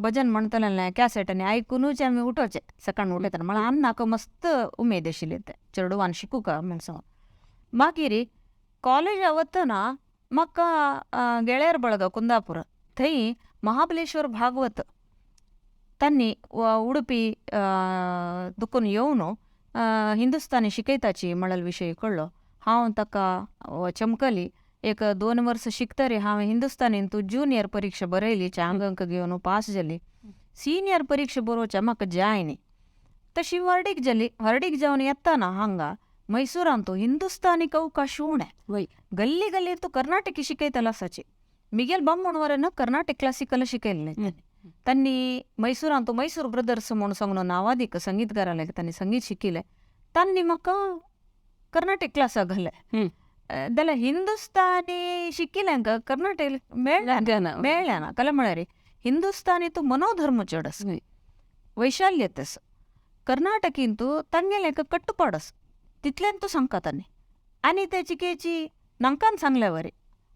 भजन म्हणटलें कॅसेटांनी आयकुनूच आमी उठोवचें सकाळ उठयतना म्हळ्यार अन्नाक मस्त उमेद आशिल्ली तें चेडवान शिकूका म्हण सांगून मागीर कॉलेजा वतना म्हाका गेळ्यार बळग कुंदापूर थंय महाबलेश्वर भागवत तांणी उडपी दुखून येवन हिंदुस्तानी शिकयताची म्हणलेलो विशय कळ्ळो हांव ताका चमकली एक 2 वर्स शिकतरी हांवें हिंदुस्तानीन तूं ज्युनियर परीक्षा बरयली 4 अंक घेवन पास जाली सिनियर परीक्षा बरोवच्या म्हाका जाय न्ही तशी वर्डीक जाली वर्डीक जावन येताना हांगा मैसूरान तूं हिंदुस्तानीक अवकाश उणें गल्ली गल्ली तूं कर्नाटकी शिकयतलो आसाची मिगेल बामणवरान कर्नाटक क्लासिकल शिकयल्लें तांणी मैसूरान तूं मैसूर ब्रदर्स म्हूण सांगून नावादीक संगीतकाराले तांणी संगीत शिकिल्लें तांणी म्हाका कर्नाटक क्लासाक घालें जाल्यार हिंदुस्तानी शिकिल्यांक कर्नाटक मेळ्ळें ना कला म्हळ्यार हिंदुस्तानी तूं मनोधर्म चड आस वैशाल्यत आस कर्नाटकीन तूं तांगेलें एक कट्टुपाड आस तितल्यान तूं सांगता तांणी आनी ते चिकेची नांकान सांगल्या वरी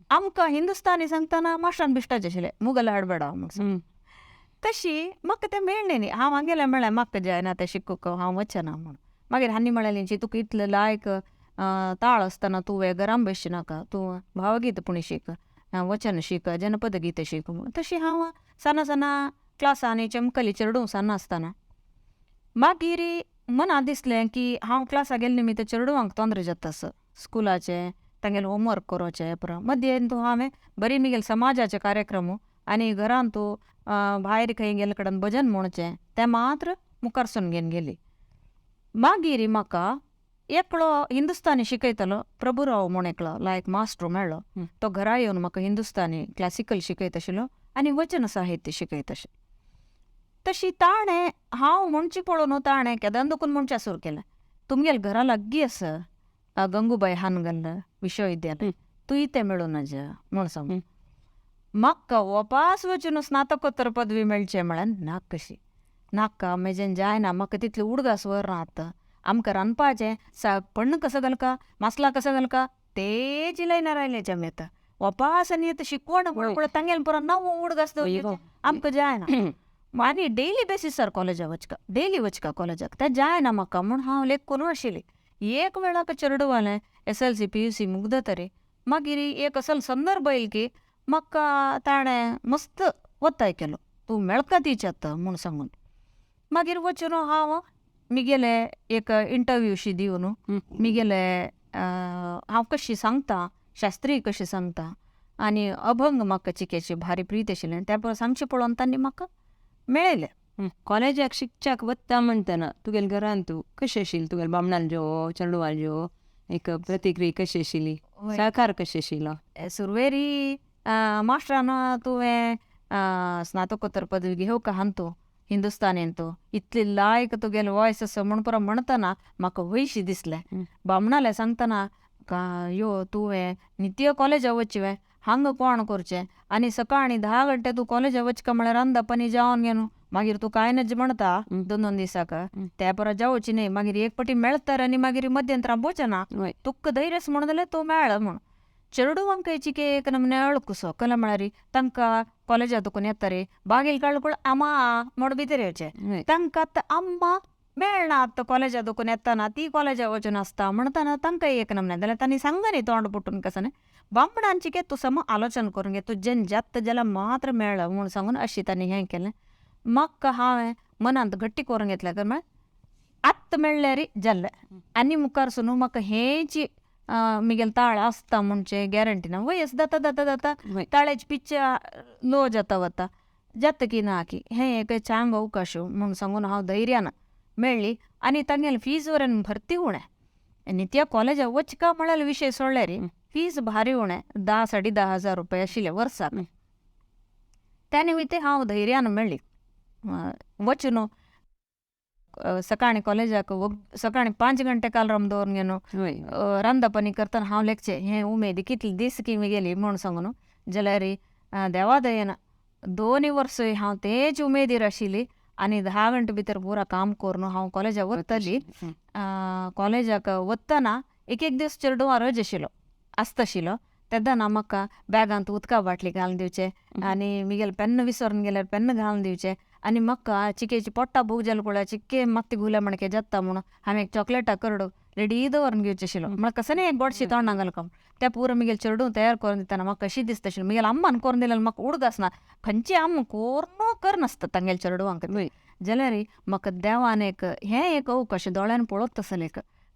आमकां हिंदुस्तानी सांगतना माश्टान बिश्टाचें आशिल्लें मुगल हाडबेडा म्हूण तशी म्हाका तें मेळ्ळें न्ही हांव आमगेलें म्हळ्यार म्हाका जायना तें शिकूंक हांव वचना म्हूण मागीर हांणी म्हळ्ळें तुका इतलें लायक ताळ आसतना तुवें घरान बसचें नाका तूं भावगीत पुणी शीक वचन शीक जनपद गीत शीक म्हूण तशी हांव साना क्लासांनी चमकली चेडूं सान्ना आसतना मागीर मनां दिसलें की हांव क्लासाक गेलें निमित्त चेडवांक तोंदर जाता स्कुलाचें तांगेलें होमवर्क करचें पुरो मध्येन तूं हांवें बरी मिगेल समाजाचे कार्यक्रम आनी घरान तूं भायर खंय गेले कडेन भजन म्हणचें तें मात्र मुखारसून घेवन गेली मागीर म्हाका एकलो हिंदुस्तानी शिकयतलो प्रभुराव म्हूण एकलो लायक मास्टर मेळ्ळो तो घरा येवन म्हाका हिंदुस्तानी क्लासिकल शिकयत आशिल्लो आनी वचन साहित्य शिकयत आशिल्लो तशी ताणें हांव म्हणची पळोवन ताणें केदार दुखून म्हणचें सुरू केलें तुमगेले घरा लागीं आसा गंगूबाई हानगल विश्वविद्यालय तूं इतें मेळून नज म्हूण सांगून म्हाका वपास वचून स्नातकोत्तर पदवी मेळचें म्हळ्यार नाक कशी नाका मेजेन जायना म्हाका तितलें उडगास वर आतां आमकां रांदपाचें पण्ण कसो घालका मसला कसो घालका तेच लायना रायलें जमेता वपास आनी आतां शिकवण पळय तांगेलें पुरो नवो उडगास आमकां जायना आनी डेली बेसिसार कॉलेजा वचका डेली वचका कॉलेजाक तें जायना म्हाका म्हूण हांव लेख करून आशिल्ली एक वेळाक चेडवालें SLC PUC मुग्दतरी मागीर एक असल संदर्भ येयल की म्हाका ताणें मस्त वताय केलो तूं मेळका तिच्यात म्हूण सांगून मागीर वचून हांव मिगेले एक इंटरव्यूशी दिवन मिगेले हांव कशी सांगता शास्त्रीय कशी सांगता आनी अभंग म्हाका चिकेची भारी प्रीत आशिल्लें त्या पळय सांगचें पळोवन तांणी म्हाका मेळयलें कॉलेजाक शिकच्याक वता म्हणटना तुगेले घरान तूं कशें आशिल्ली तुगेले बामणाल जो चेडवाल जो एक प्रतिक्रिया कशी आशिल्ली सहकार कशें आशिल्लो सुरवेरी मास्टरान तुवें स्नातकोत्तर पदवी घेवका हांतू हिंदुस्थानी तो इतली लायक तुगेल वॉयस असं म्हण पुरा म्हणतना म्हाका वयशी दिसले. बामणाले सांगतना का यो तुवें नित्य कॉलेजा वचचें हांग कोण करचें आनी सकाळी 10 गंटे तूं कॉलेजा वचका म्हळ्यार रांदता पाणी जावन घेवन मागीर तूं कांय नज म्हणटा 2 दिसाक त्या परा जावची न्ही मागीर एक पटी मेळतर आनी मागीर मध्यंतरा बोचना तुक्क धैर्यस म्हण जाल्यार तूं मेळ म्हण चेडूवांक हेची एक नमने अळकुसो कला म्हळ्यार तांकां कॉलेजा दुखून येतारे बागेल काळकूळ अम्मा म्हण भितर येवचें तांकां आतां अम्मा मेळना आतां कॉलेजा दुखून येताना ती कॉलेजा वचून आसता म्हणटाना तांकां एक नमने जाल्यार तांणी सांग न्ही तोंड पुटून कसं न्ही बामणांची घे तूं सम आलोचन करून घे तूं जेन जात जाल्यार मात्र मेळ्ळा म्हूण सांगून अशी तांणी हें केलें. म्हाका हांवें मनांत गट्टी करून घेतलें काय म्हळ्यार आत्त मेळ्ळें रे जाल्लें आनी मुखार सुनू म्हाका हेची मिगेल ताळ आसता म्हणचे गॅरंटी ना वयस जाता जाता जाता ताळ्याची पिच्चा लो जाता वता जाता की ना की हें एक चांग अवकाश म्हूण सांगून हांव धैर्यान मेळ्ळी आनी तांगेले फीज वरेन भरती उणें नित्या कॉलेजा वचका म्हळ्यार विशय सोडले रे फीज भारी उणें 10-10,500 रुपया आशिल्ले वर्साक. त्या निमित्ते हांव धैर्यान मेळ्ळी वचून सकाळी कॉलेजाक सकाळी 5 गंटे कालराम दवरून घेवन रांदता पाणी करतना हांव लेखचें हें उमेदी कितली दीस की गेली म्हूण सांगून जाल्यार देवा दयेन 2 वर्सूय हांव तेच उमेदीर आशिल्ली आनी 10 गंटे भितर पुरा काम करून हांव कॉलेजाक वतली. कॉलेजाक वतना एक दीस चेडूं रज आसताशिल्लो तेन्ना म्हाका बॅगांत उदका बाटली घालून दिवचें आनी मिगेल पेन्न विसरून गेल्यार पेन्न घालून दिवचें आनी म्हाका चिकेची पोट्टा भूक जाल पळय चिक्के मात्ती गुल्या म्हणके जाता म्हणून हांवें चॉकलेटा करडो रेडी दवरून घेवचें आशिल्लो म्हाका कसं न्ही एक गोडशी तोंडां घालून त्या पुरो मिगेल चेडूं तयार करून दितना म्हाका कशी दिसताशिल्ली मिगेल अम्मान करून दिल्यार म्हाका उडक आसना खंयची अम्म कोरनो करनासता तांगेल चेडवांक जाल्यार म्हाका देवान एक हें एक अवकाश दोळ्यान पळोवप तसलें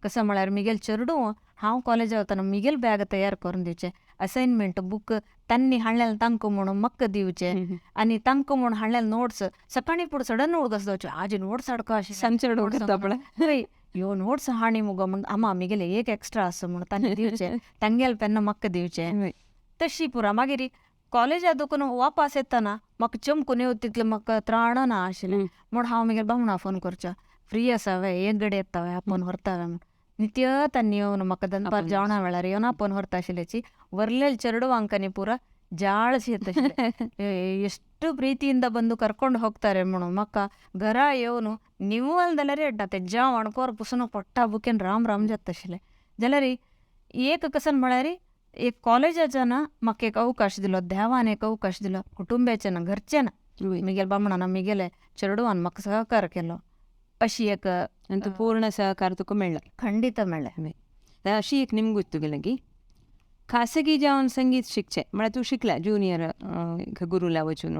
कसं म्हळ्यार मिगेल चेडूं हांव कॉलेजा वतना मिगेल बॅग तयार करून दिवचें असायनमेंट बूक तांणी हाडलें तांकां म्हणून म्हाका दिवचें आनी तांकां म्हूण हाडलें नोट्स सकाळी पुरो सडन उडक जावचें आजी नोट्स हाडको सांगचें ह्यो नोट्स हाणी मुगो म्हण आमा मिगेले एक एक्स्ट्रा आसा म्हूण तांणी दिवचें तांगेल पेन्न म्हाका दिवचें तशी पुरा मागीर कॉलेजा दुखून वापस येतना म्हाका चमकून येवं तितलें म्हाका त्राणना आशिल्लें म्हूण हांव मिगेल बामणा फोन करचें फ्री आसा वे एक घडी येता वे आपोवन व्हरता वे म्हूण नित्य तांणी येवन म्हाका दनपार जेवणा वेळार येवन आपोवन व्हरता आशिल्ल्याची व्हरलेले चेडवांक आनी पुरा ಜಾಳಸಿ ಎಷ್ಟು ಪ್ರೀತಿಯಿಂದ ಬಂದು ಕರ್ಕೊಂಡು ಹೋಗ್ತಾರೆ म्हणून म्हाका घरा येवन निवळ जाल्यार येता ते जेवण कोर पुसून पोट्टा बुकेन राम राम जाता आशिल्लें जाल्यार एक कसन म्हळ्यार एक कॉलेजाच्यान म्हाका एक अवकाश दिलो देवान एक अवकाश दिलो कुटुंबाच्यान घरच्यान मिगेल बामणान मिगेले चेडवान म्हाका सहकार केलो अशी एक पूर्ण सहकार तुका मेळ्ळा खंडित मेळ्ळें. अशी एक निमगूत तुगेलें की खासगी जावन संगीत शिकचें म्हळ्यार तूं शिकला जुनियर गुरुला वचून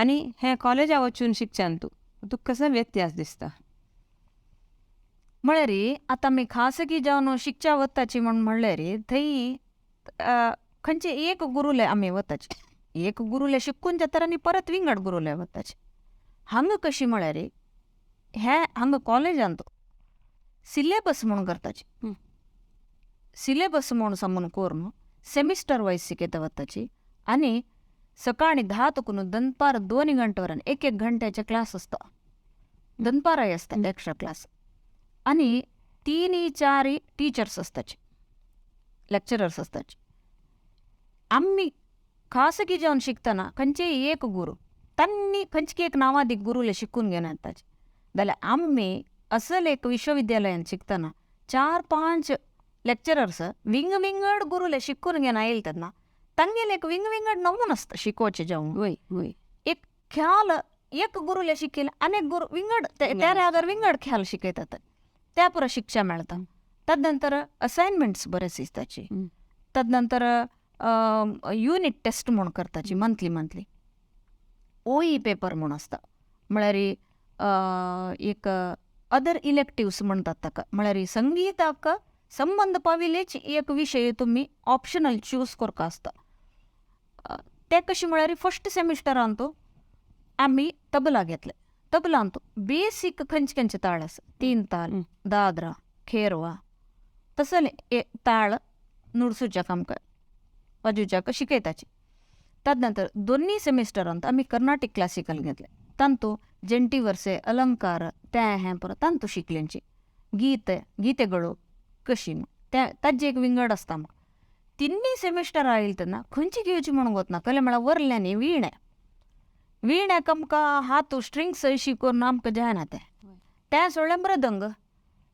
आनी हें कॉलेजा वचून शिकच्यान तुका कसो व्यत्यास दिसता म्हळ्यार आतां आमी खासगी जावन शिकच्या वताची म्हण म्हणल्यार थंय खंयचे एक गुरुले आमी वताचे एक गुरुले शिकून जाता आनी परत विंगड गुरुले वताचे हांगा कशी म्हळ्यार हे हांगा कॉलेजान सिलेबस म्हूण करताची सिलेबस म्हूण समून करून सेमिस्टर वायज शिकयता वताची आनी सकाळी 10 तकून दनपार 2 गंटे वरान एक घंट्याचे क्लास आसता दनपाराय आसता एक्स्ट्रा क्लास आनी 3-4 टीचर्स आसताचे लेक्चरर्स आसताचे. आमी खासगी जावन शिकतना खंयचे एक गुरू तांणी खंयचे एक नांवादी गुरुले शिकून घेवन येताचे जाल्यार आमी असल एक विश्वविद्यालयान शिकतना 4-5 लेक्चरर्स विंगड गुरुले शिकून घेवन आयले तेन्ना तांगेले एक विंगड नमून आसता शिकोवचे जावन एक ख्याल एक गुरुले शिकयले अनेक गुरु विंगड त्या आदार विंगड ख्याल शिकयतात त्या पुरा शिक्षा मेळटा. तदनंतर असायनमेंट्स बरें दिसताची तदनंतर युनिट टेस्ट म्हूण करताची मंथली ओई पेपर म्हूण आसता म्हळ्यार एक अदर इलेक्टिव्स म्हणटात ताका म्हळ्यार संगीताक संबंध पाविल्लेच एक विशय तुमी ऑप्शनल चूज करपा आसता ते कशें म्हळ्यार फर्स्ट सेमिस्टरान आमी तबला घेतले तबलान बेसीक खंयचे ताळ आसा 3 ताल दादरा खेरवा तसले ताळ नुडसूच्याक आमकां वाजोवच्याक शिकयताचे. तदनंतर 2 सेमिस्टरांत आमी कर्नाटीक क्लासिकल घेतले तांतू जंटी वर्से अलंकार त्या हे परत तांतू शिकल्यांची गीतेಗಳು कशी त्या ताजे एक विंगड असता मग तिन्ही सेमिस्टर आयिल्तना खंयची घेवची म्हणून वतना कले म्हळ्यार वरल्यानी विण्याक आमकां हातू स्ट्रिंग्स अशी करून आमकां जायना ते सोडले मृदंग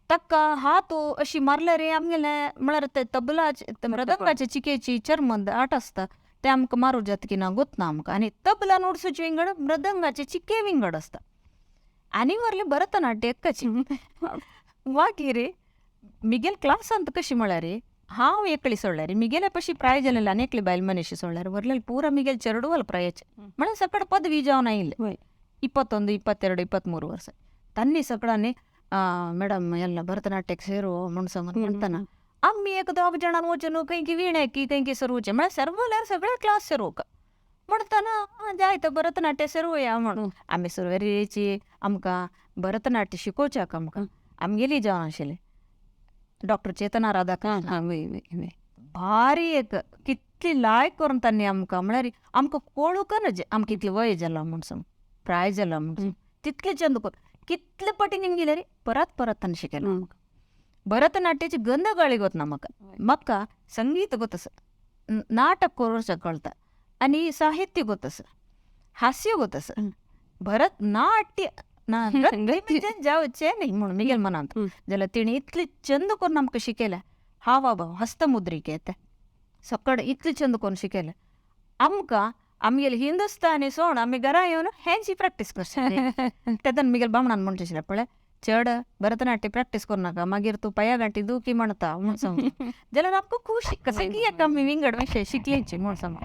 ताका हातू अशी मारल्यार आमगेले म्हळ्यार ते तबलाचे मृदंगाचे चिकेची चर्मंद आट आसता ते आमकां मारूं जाता की ना गोतना आमकां आनी तबला नुडसूचे विंगड मृदंगाचे चिके विंगड आसता आनी वरले भरतनाट्य एक्काची मागीर मिगेल क्लासांत कशी म्हळ्यार हांव एकली सोडल्यार मिगेल्या पशी प्राय जालेले आनी एकली बायल मनीस सोडल्यार वरले पूरा मिगेल चेरडूवल प्रायचे म्हळ्यार सकड पदवी जावन आयिल्ले 21, 22, 23 ವರ್ಷ तन्नी सकडांनी ಮೇಡಮ್ ಎಲ್ಲ ಭರತನಾಟ್ಯಕ್ಕೆ ಸೇರು म्हणून म्हणताना आम्ही एक 2 जणांना वचून कैकी विण्याकी कैकी सर्वचे म्हळ्यार सर्वल्यार सगळे क्लास सेरूक म्हणटाना जायत भरतनाट्य सेरूया म्हणून आमी सर्वेची आमकां भरतनाट्य शिकोवच्याक आमकां आमगेली जावन आशिल्ले डॉक्टर चेतना राधाकृष्ण भारी एक कितली लायक करून तांणी आमकां म्हळ्यार आमकां कळूकच आमकां इतलें वय जालां म्हणून प्राय जालां म्हणून तितलें चंद करून कितले पटीन गेले रे परत तांणी शिकयलें भरतनाट्याची गंध गाळी गोतना म्हाका संगीत गोतस नाटक करूचें कळटा आनी साहित्य गोतस हास्य गोतस भरतनाट्य जावचें न्ही म्हणून मिगेल मनांत जाल्यार तिणें इतलें चंद करून आमकां शिकयलें हावभाव हस्तमुद्रिके ते सकड इतलें चंद करून शिकयलें आमकां आमगेले हिंदुस्तानी सोण आमी घरा येवन हेंची प्रॅक्टीस करता तेदन मिगेल बामणान म्हणटा पळय चड भरतनाट्य प्रॅक्टीस करू नाका मागीर तूं पांया गांठी दुखी म्हणटा म्हूण सांग जाल्यार आमकां खुशी कसकी एक आमी विंगड विशय शिकलेची म्हूण सांग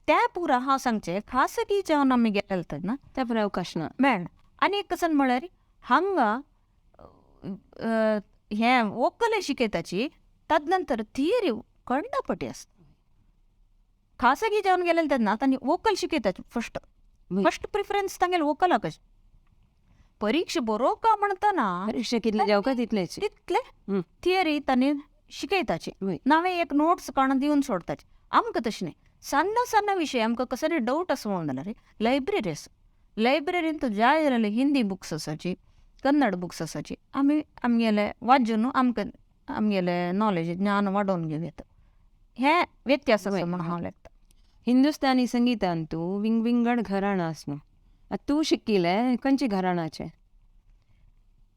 त्या पुरा हांव सांगचें खासगी जावन आमी गेले ना त्या पुरा अवकाश ना मेळना आनी एक कसन म्हळ्यार हांगा हें वोकल शिकयताची ताज नंतर थियरी कंडापटी आसता खासगी जावन गेले तेन्ना तांणी वोकल शिकयताची फस्ट प्रिफरन्स तांगेले वोकलाक परीक्षा बरोवका म्हणटाना परीक्षा कितले जावका तितलेच तितले थियरी तांणी शिकयताची नावे एक नोट्स काडून दिवन सोडताची आमकां तशें न्ही सण्ण सण्ण विशय आमकां कसरी डावट आसा म्हणून जाल्यार लायब्ररी आसा लायब्ररीन तूं जाय जाल्यार हिंदी बुक्स आसाची कन्नड बुक्स आसाची आमी आमगेले वाचून आमकां आमगेले नॉलेज ज्ञान वाडोवन घेवया हें व्यत्यास आसा म्हूण हांव लेखता हिंदुस्तानी संगीतान तूं विंगड घराणा आसनु तूं शिकिल्लें खंयची घराणाचें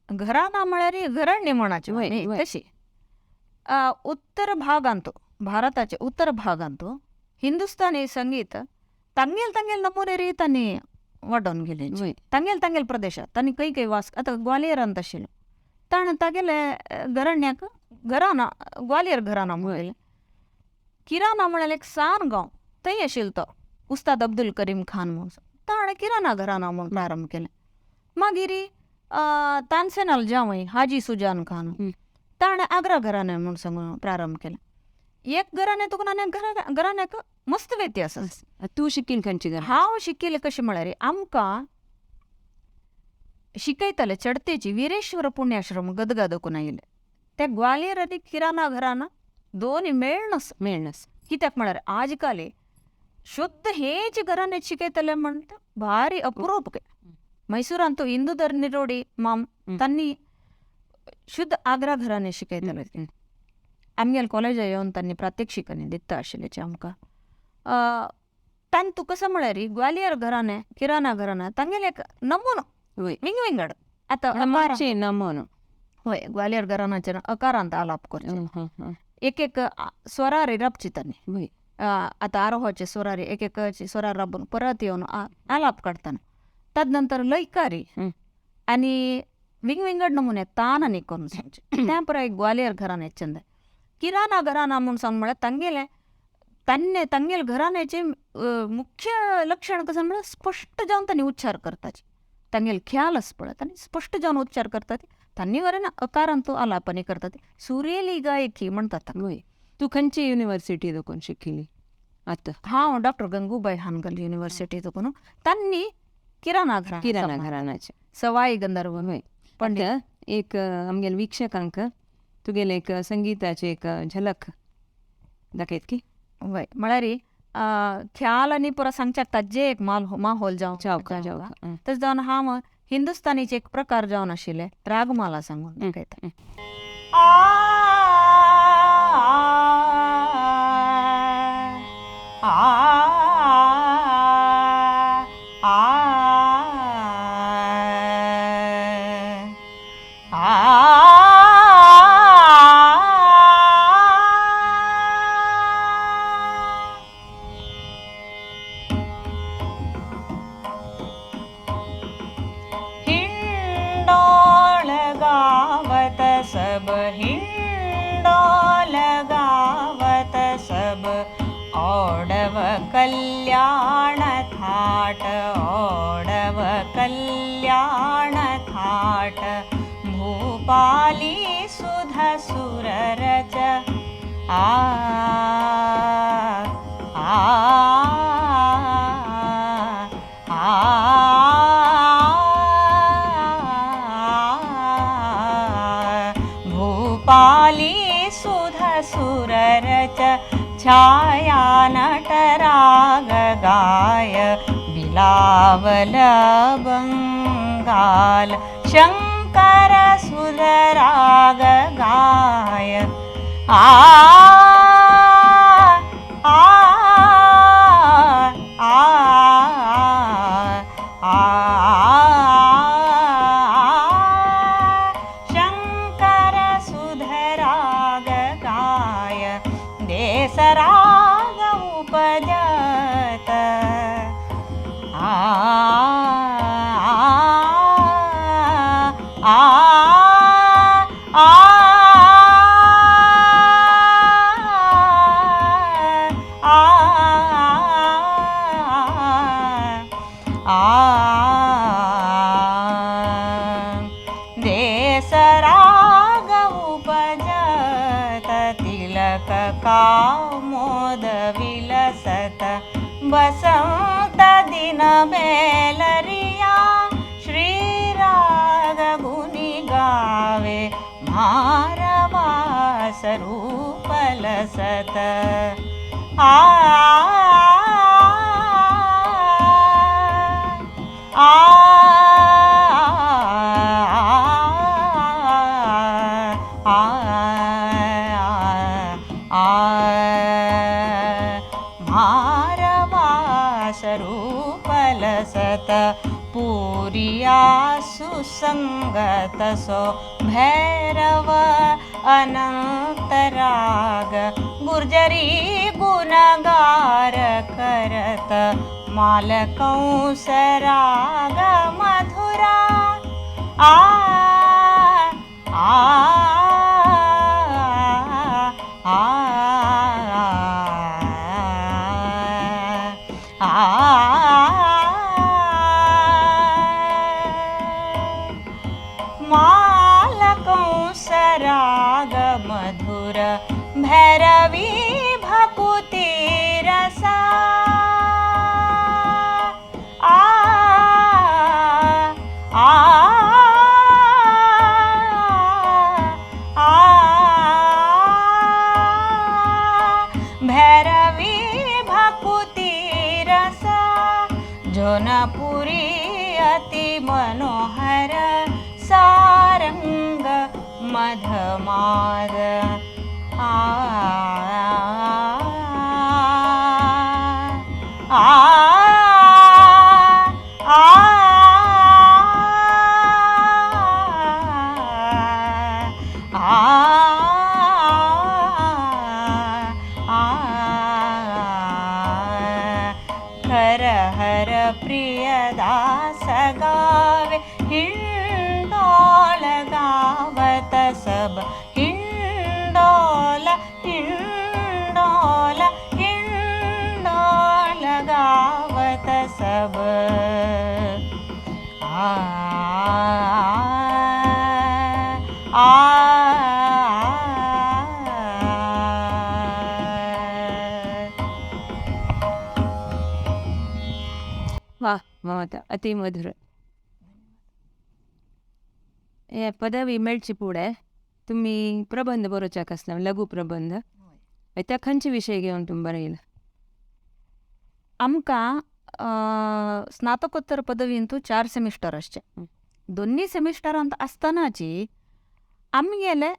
घराणा म्हळ्यार घराण्य म्हणाचें तशी उत्तर भागांत भारताच्या उत्तर भागांत हिंदुस्तानी संगीत तांगेल नमुने तांणी वाडोवन गेले तांगेल प्रदेशात तांणी खंय वास आतां ग्वालियरांत आशिल्लो तागेले घराण्याक घराणा ग्वालियर घराणा म्हणलें किराणा म्हळ्यार एक सान गांव थंय आशिल्लो तो उस्ताद अब्दुल करीम खान म्हणून ताणें किराणा घराणा म्हणून प्रारंभ केलें मागीर तानसेनाल जावय हाजी सुजान खान ताणें आग्रा घराणें म्हणून सांगून प्रारंभ केलें एक घराणें तुका घराण्याक मस्त व्यत्यास आसा तूं शिकिल्लें खंयची घरां हांव शिकिल्लें कशें म्हळ्यार आमकां शिकयताले चडतेची विरेश्वर पुण्याश्रम गदगादकून आयिल्ले ते ग्वालियर आनी किराणा घराणा दोनी मेळनस कित्याक म्हळ्यार आज काल शुद्ध हेच घराणे शिकयतले म्हणटा भारी अप्रूप मैसूरान तो इंदू धर्निरोडी माम तांणी शुद्ध आग्रा घराणे शिकयतले आमगेले कॉलेजा येवन तांणी प्रात्यक्षिकांनी दिता आशिल्लेचे आमकां तांतू कसं म्हळ्यार ग्वालियर घराणे किराणा घराणा तांगेले एक नमुनो विंगड आतां नमुनो होय ग्वालियर घराण्याचे अकारांत आलाप करचे एक स्वरारी रपची तांणी आतां आरोहाचे स्वरारी एक स्वरार राबून परत येवन आलाप काडटाना ताज नंतर लयकारी आनी विंगड नमुने तान आनी करून सांगचे त्या पुराय एक ग्वालियर घराणे चंद किराणा घराणा म्हणून सांग म्हळ्यार तांगेले घराण्याचे मुख्य लक्षण कसं म्हळ्यार स्पश्ट जावन तांणी उच्चार करताचे तांगेले ख्याल आसा पळय तांणी स्पश्ट जावन उच्चार करतात तांणी वरेन अकारांत आलापणी करतात सुरेली गायकी म्हणटात तूं खंयची युनिवर्सिटी देखून शिकिल्ली आतां हांव डॉक्टर गंगूबाई हानगल युनिवर्सिटी देखून तांणी किराणा घराण्याचे सवाई गंधर्व पण एक आमगेले वीक्षकांक तुगेले एक संगीताचे एक झलक दाखयत की वय म्हळ्यार ख्याल आणि पुरा सांगच्याक ताजे एक माहोल जावन जावका जावका तस जावन हांव हिंदुस्तानीचे एक प्रकार जावन आशिल्ले रागमाला सांगून दाखयता. हिंडोल गावत सब हिंडोल गावत सब ओडव कल्याण थाट ओडव कल्याण थाट भूपाली सुध सुर रच आ भूपाली सुध सुर रच छाया नटराग गाय बिलावल बंगाल शंकर सुधराग गाय आ आ आ आ शंकर सुधराग गाय देसराग उपजत आ आ आ देसराग उपजत तिलक कामोद विलसत बसंत दिन बेलरिया श्रीराग गुनि गावे मारवा स्वरूप लसत आ मारवा स्वरूप लसत पूरिया सुसंगत सो भैरव अनंतराग गुर्जरी गुणगार करत मालकंसराग मधुरा आ आ मालकंसराग मधुर भैरवी भकुति रसा आ आ आ भैरवी भकुति रसा जोनपुरी अति मनोहर सारंग मधमाद आ आ आ हर हर प्रियदास गावे हिंडोल गावत सब हिंडोल हिंडोल हिंडोल गावत सब आ आ वाह ममता अति मधुर. हे पदवी मेळची फुडें तुमी प्रबंध बरोवच्याक आसला लघु प्रबंध त्या खंयचे विशय घेवन तुमी बरयला? आमकां स्नातकोत्तर पदवींतू 4 सेमिस्टर आसचे. दोन्ही सेमिस्टरांत आसतनाची आमगेले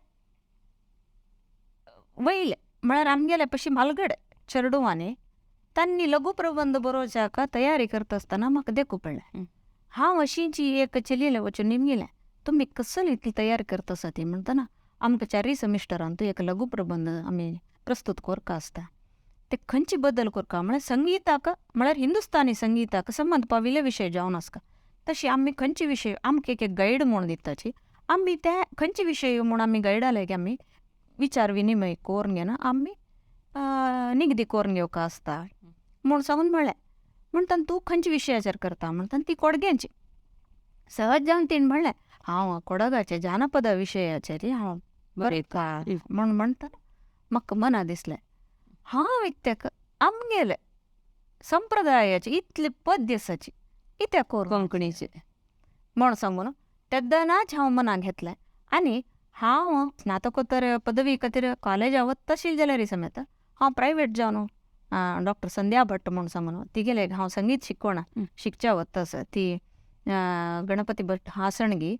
वयले म्हळ्यार आमगेले पशी म्हालगडे चेडवांनी तांणी लघु प्रबंध बरोवच्याक तयारी करता आसतना म्हाका देखूं पडलें. हांव अशींची एक चलयेले वचून निमगेलें, तुमी कसली इतली तयारी करता आसा ती म्हणटना आमकां 4 सेमिस्टरांतू एक लघु प्रबंध आमी प्रस्तूत करता आसता. ते खंयचे बद्दल करता म्हळ्यार संगीताक म्हळ्यार हिंदुस्तानी संगीताक संबंध पाविल्ले विशय जावन आसता. तशी आमी खंयचे विशय आमकां एक गायड म्हूण दिताची आमी ते खंयचे विशय म्हूण आमी गायडाले की आमी विचार विनिमय करून घेवन आमी निगडी करून घेवका आसता म्हूण सांगून म्हणलें. म्हणटना तूं खंयच्या विशयाचेर करता म्हणटना ती कोडग्यांची. सहज जावन तिणें म्हणलें हांव कोडगाचे जानपद विशयाचेर हांव बरयता म्हूण म्हणटना म्हाका मना दिसलें हांव इत्याक आमगेले संप्रदायाची इतली पद्य आसाची इत्या कोर कोंकणीचे म्हूण सांगून तेदनाच हांव मनाक घेतलें. आनी हांव स्नातकोत्तर पदवी खातीर कॉलेजा वता तशी जाल्यार समेत हांव प्रायवेट जावन डॉक्टर संध्या भट्ट म्हूण सांगून तिगेले हांव संगीत शिकच्या वता आसा. ती गणपती भट हासणगी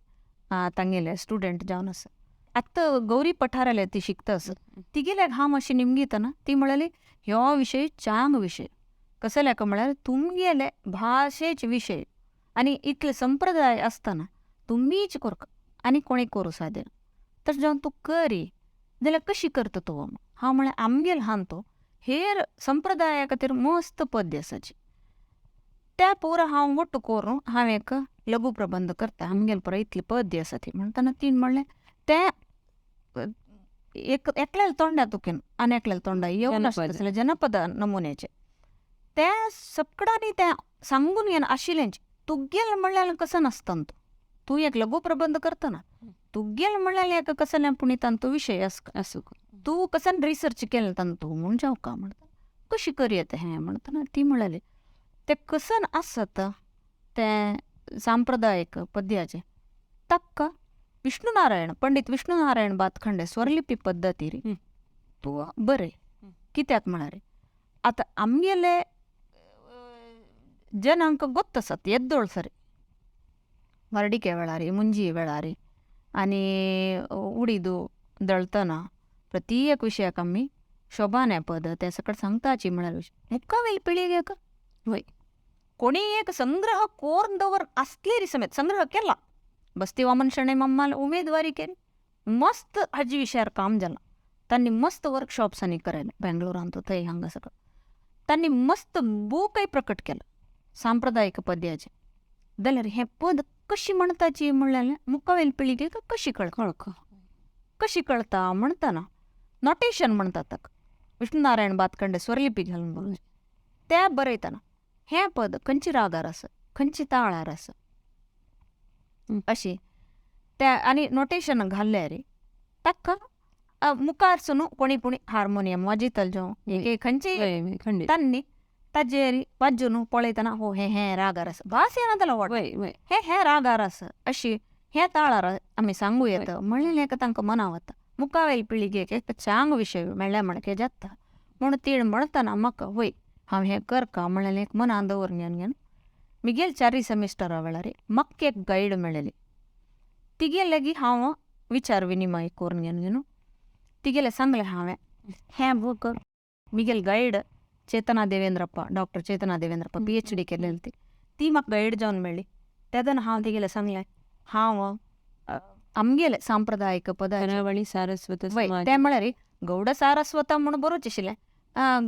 तांगेले स्टुडंट जावन आसा. आतां गौरी पठाराले ती शिकता आसा. तिगेल्याक हांव मातशी निमगीतना ती म्हळ्ळी ह्यो विशय चांग विशय कसल्याक म्हळ्यार तुमगेले भाशेचे विशय आनी इतले संप्रदाय आसतना तुमीच करता आनी कोणी करूं सादें तशें जावन तूं करी जाल्यार कशी करता तूं. हांव म्हळ्यार आमगेलो हान तो हेर संप्रदाया खातीर मस्त पद्य आसाची त्या पुरो हांव वट्ट करून हांव एक लघु प्रबंध करता. आमगेले पळय इतली पद्य आसा ती म्हणटना तिणें म्हणलें तें एक एकल्याल्या तोंडा तुकेन आनी एकल्याल्या तोंडा येवन आसतलें जनपद नमुन्याचे ते सगळ्यांनी तें सांगून घेवन आशिल्लेंच. तुगेलें म्हणल्यार कसं नासतना तूं एक लघु प्रबंध करतना तुगेलें म्हणल्यार एक कसलें पुणितान तो विशय आसूं तूं कसन रिसर्च केलें तूं म्हूण जावका म्हणटा कशी करयत हें म्हणटना ती म्हळ्ळी तें कसन आसत तें सांप्रदायीक पद्याचें ताका विष्णुनारायण पंडीत विष्णुनारायण बातखंडे स्वरलिपी पद्दतीर तूं बरें कित्याक म्हळ्यार आतां आमगेले जनांक गोत्त आसात येद्दोळ सरी मरडिके वेळारी मुंजी वेळारी आनी उडीदू दळतना प्रत्येक विशयाक आमी शोभाने पद ते सकट सांगताची म्हळ्यार मुखावेल पिळगेक वय कोणी एक संग्रह कोरून दवर आसलेरी समेत संग्रह केला. बस्ती वामन शणै मम्माल उमेदवारी केली मस्त हाजी विशयार काम जालां. तांणी मस्त वर्कशॉप्सांनी करेलें बेंगलोरांत थंय हांगा सकट तांणी मस्त बूकय प्रकट केला सांप्रदायीक पद्याचें. जाल्यार हें पद कशी म्हणटाची म्हणल्यार मुखावेल पिळगेक कशी कशी कळटा म्हणटना नोटेशन म्हणटात ताका विष्णुनारायण बातखंडे स्वरलिपी घालून बरोवचें. ते बरयतना हें पद खंयची रागार आसा खंयची ताळार आसा अशी ते आनी नोटेशन घाल्ल्यार ताका मुखारसून कोणी पुणी हार्मोनियम वाजयतलो जावं एक खंयची तांणी ताजेर वाजून पळयतना हो हे रागार आसा भास येना जाल्यार वाट हे रागार आसा अशी हे ताळार आमी सांगू येता म्हणलें हेका तांकां मना वता. मुखावेल पिळगेक एक चांग विशय मेळ्ळ्या म्हणके जाता म्हूण तीण म्हणटना म्हाका वय हांव हें करता म्हणलें एक मना दवरून घेवन मिगेल 4 सेमिस्टरा वेळार म्हाका एक गायड मेळ्ळी. तिगे लेगीत हांव विचार विनिमय करून घेवन तिगेले सांगलें हांवें हें बूक मिगेल गायड चेतना देवेंद्रप्पा डॉक्टर चेतना देवेंद्रप्पा PhD केलेली ती म्हाका गायड जावन मेळ्ळी. तेदना हांव तिगेले सांगलें हांव आमगेले सांप्रदायीक पदावळी सारस्वत ते म्हळ्यार गौड सारस्वत म्हूण बरोवचें आशिल्लें.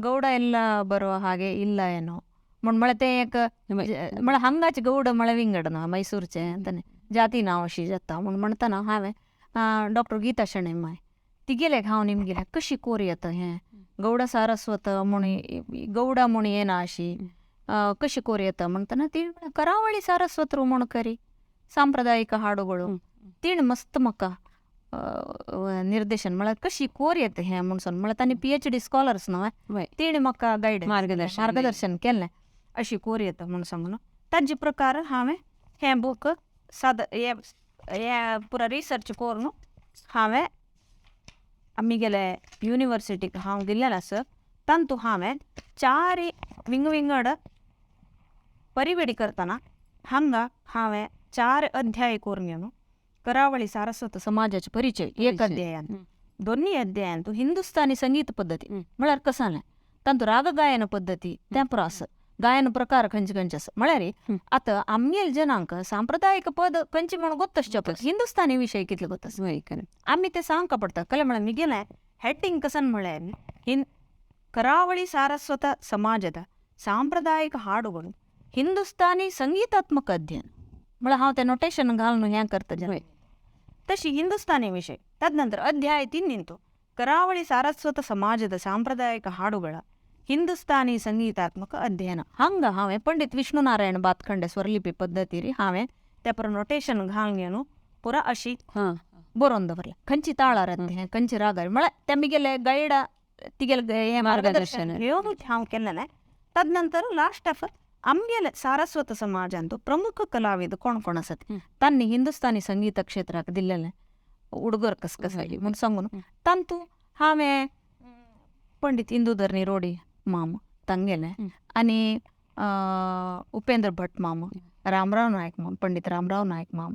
गौड ಎಲ್ಲ ಬರೋ ಹಾಗೆ ಇಲ್ಲ ಏನೋ म्हूण म्हळ्यार तें एक म्हळ्यार हांगाचे गौड म्हळ्यार विंगड न्हू मैसूरचे ताणें जाती नांव अशी जाता म्हूण म्हणटना हांवें डॉक्टर गीता शणै माय तिगेलेक हांव निमगेलें कशी कोर येता हें गौड सारस्वत म्हूण गौडा म्हूण येना अशी कशी कोर येता म्हणटना ती ಕರಾವಳಿ ಸಾರಸ್ವತರು म्हूण करी सांप्रदायीक हाडुಗಳು तीण मस्त म्हाका निर्देशन म्हळ्यार कशी कोर येता हें म्हूण सांग म्हळ्यार तांणी PhD स्कॉलर्स न्हू तिणें म्हाका गायड मार्गदर्शन केल्लें अशी कोर येता म्हूण सांगून ताजे प्रकार हांवें हें बूक हें पुरो रिसर्च करून हांवें आमी गेले युनिवर्सिटीक हांव गेल्लें आसा तांतू हांवें 4 विंग विंगड परिवेडी करताना हांगा हांवें 4 अध्याय कोरून करावळी सारस्वत समाजाचे परिचय एक अध्यायान दोन्ही अध्यायांतू हिंदुस्थानी संगीत पद्धती म्हळ्यार कसालें तांतू राग गायन पद्धती तेंपर आस गायन प्रकार खंयचे खंयचे आसा म्हळ्यार आतां आमगेल जनांक सांप्रदायिक पद खंयचे म्हण गोत्तशे पद हिंदुस्थानी विशय कितले गोत्तस आमी ते सांगका पडटा कले म्हळ्यार मिगेलें हेडिंग कसन म्हळ्यार ಕರಾವಳಿ ಸಾರಸ್ವತ ಸಮಾಜದ ಸಾಂಪ್ರದಾಯಿಕ ಹಾಡುಗಳು हिंदुस्थानी संगीतात्मक अध्ययन म्हळ्यार हांव तें नोटेशन घालून हें करता तशी हिंदुस्थानी विशय तदनंतर अध्याय 3 ಕರಾವಳಿ ಸಾರಸ್ವತ ಸಮಾಜದ ಸಾಂಪ್ರದಾಯಿಕ ಹಾಡುಗಳ हिंदुस्थानी संगीतात्मक अध्ययन हांगा हांवें पंडित विष्णुनारायण बातखंडे स्वरलिपी पद्दती री हांवें त्या पर नोटेशन घालून घेवन पुरा अशी बरोवन दवरलें खंयची ताळार तें खंयची रागार म्हळ्यार ते मिगेले गायड तिगेले मार्गदर्शन हांव केल्लें तदनंतर लास्ट ऑफ आमगेले सारस्वत समाजांतू प्रमुख कलाविद कोण कोण आसात तांणी हिंदुस्थानी संगीत क्षेत्राक दिल्लेलें उडगर कसकसायली म्हूण सांगून तांतू हांवें पंडित इंदुधरनी रोडी माम तांगेलें आनी उपेंद्र भट माम रामराव नायक माम पंडित रामराव नायक माम